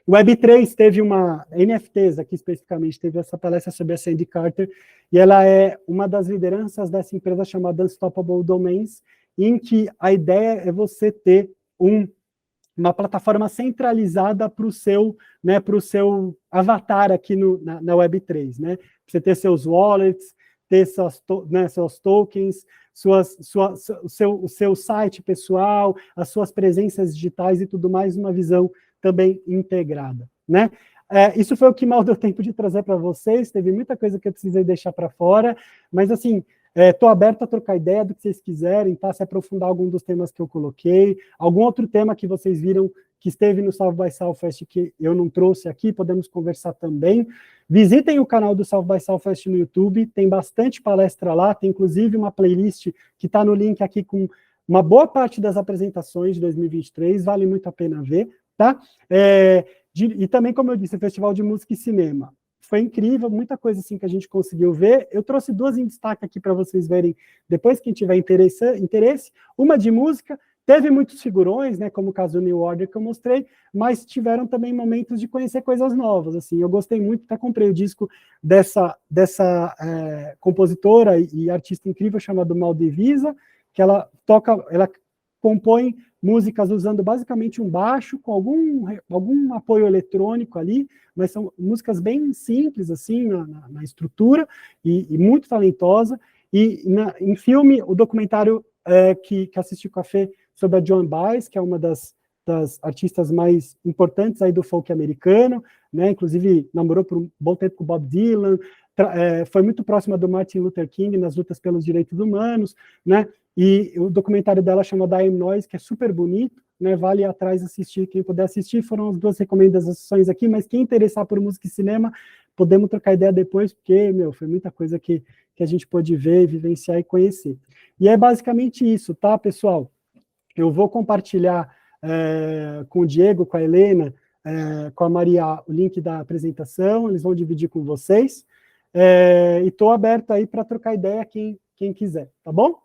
O Web3 teve uma... NFTs, aqui especificamente, teve essa palestra sobre a Sandy Carter, e ela é uma das lideranças dessa empresa chamada Unstoppable Domains, em que a ideia é você ter uma plataforma centralizada para o seu, né, seu avatar aqui na Web3, né? Você ter seus wallets, ter seus tokens, o seu site pessoal, as suas presenças digitais e tudo mais, uma visão também integrada, né? Isso foi o que mal deu tempo de trazer para vocês, teve muita coisa que eu precisei deixar para fora, mas assim, estou aberto a trocar ideia do que vocês quiserem, tá? Se aprofundar algum dos temas que eu coloquei, algum outro tema que vocês viram que esteve no South by Southwest que eu não trouxe aqui, podemos conversar também. Visitem o canal do South by Southwest no YouTube, tem bastante palestra lá, tem inclusive uma playlist que está no link aqui com uma boa parte das apresentações de 2023, vale muito a pena ver, tá? E também, como eu disse, o Festival de Música e Cinema. Foi incrível, muita coisa assim que a gente conseguiu ver. Eu trouxe duas em destaque aqui para vocês verem depois, quem tiver interesse. Uma de música, teve muitos figurões, né, como o caso do New Order que eu mostrei, mas tiveram também momentos de conhecer coisas novas. Assim, eu gostei muito, até comprei o disco dessa compositora e artista incrível chamada Maldivisa, que ela compõe músicas usando basicamente um baixo, com algum apoio eletrônico ali, mas são músicas bem simples, assim, na estrutura, e muito talentosa. E em filme, o documentário que assisti com a Fê sobre a Joan Baez, que é uma das artistas mais importantes aí do folk americano, né? Inclusive namorou por um bom tempo com o Bob Dylan, foi muito próxima do Martin Luther King nas lutas pelos direitos humanos, né? E o documentário dela chama I Am Noise, que é super bonito, né? Vale ir atrás assistir, quem puder assistir, foram as duas recomendações aqui, mas quem interessar por música e cinema, podemos trocar ideia depois, porque, foi muita coisa que a gente pôde ver, vivenciar e conhecer. E é basicamente isso, tá, pessoal? Eu vou compartilhar com o Diego, com a Helena, com a Maria, o link da apresentação, eles vão dividir com vocês, e estou aberto aí para trocar ideia quem quiser, tá bom?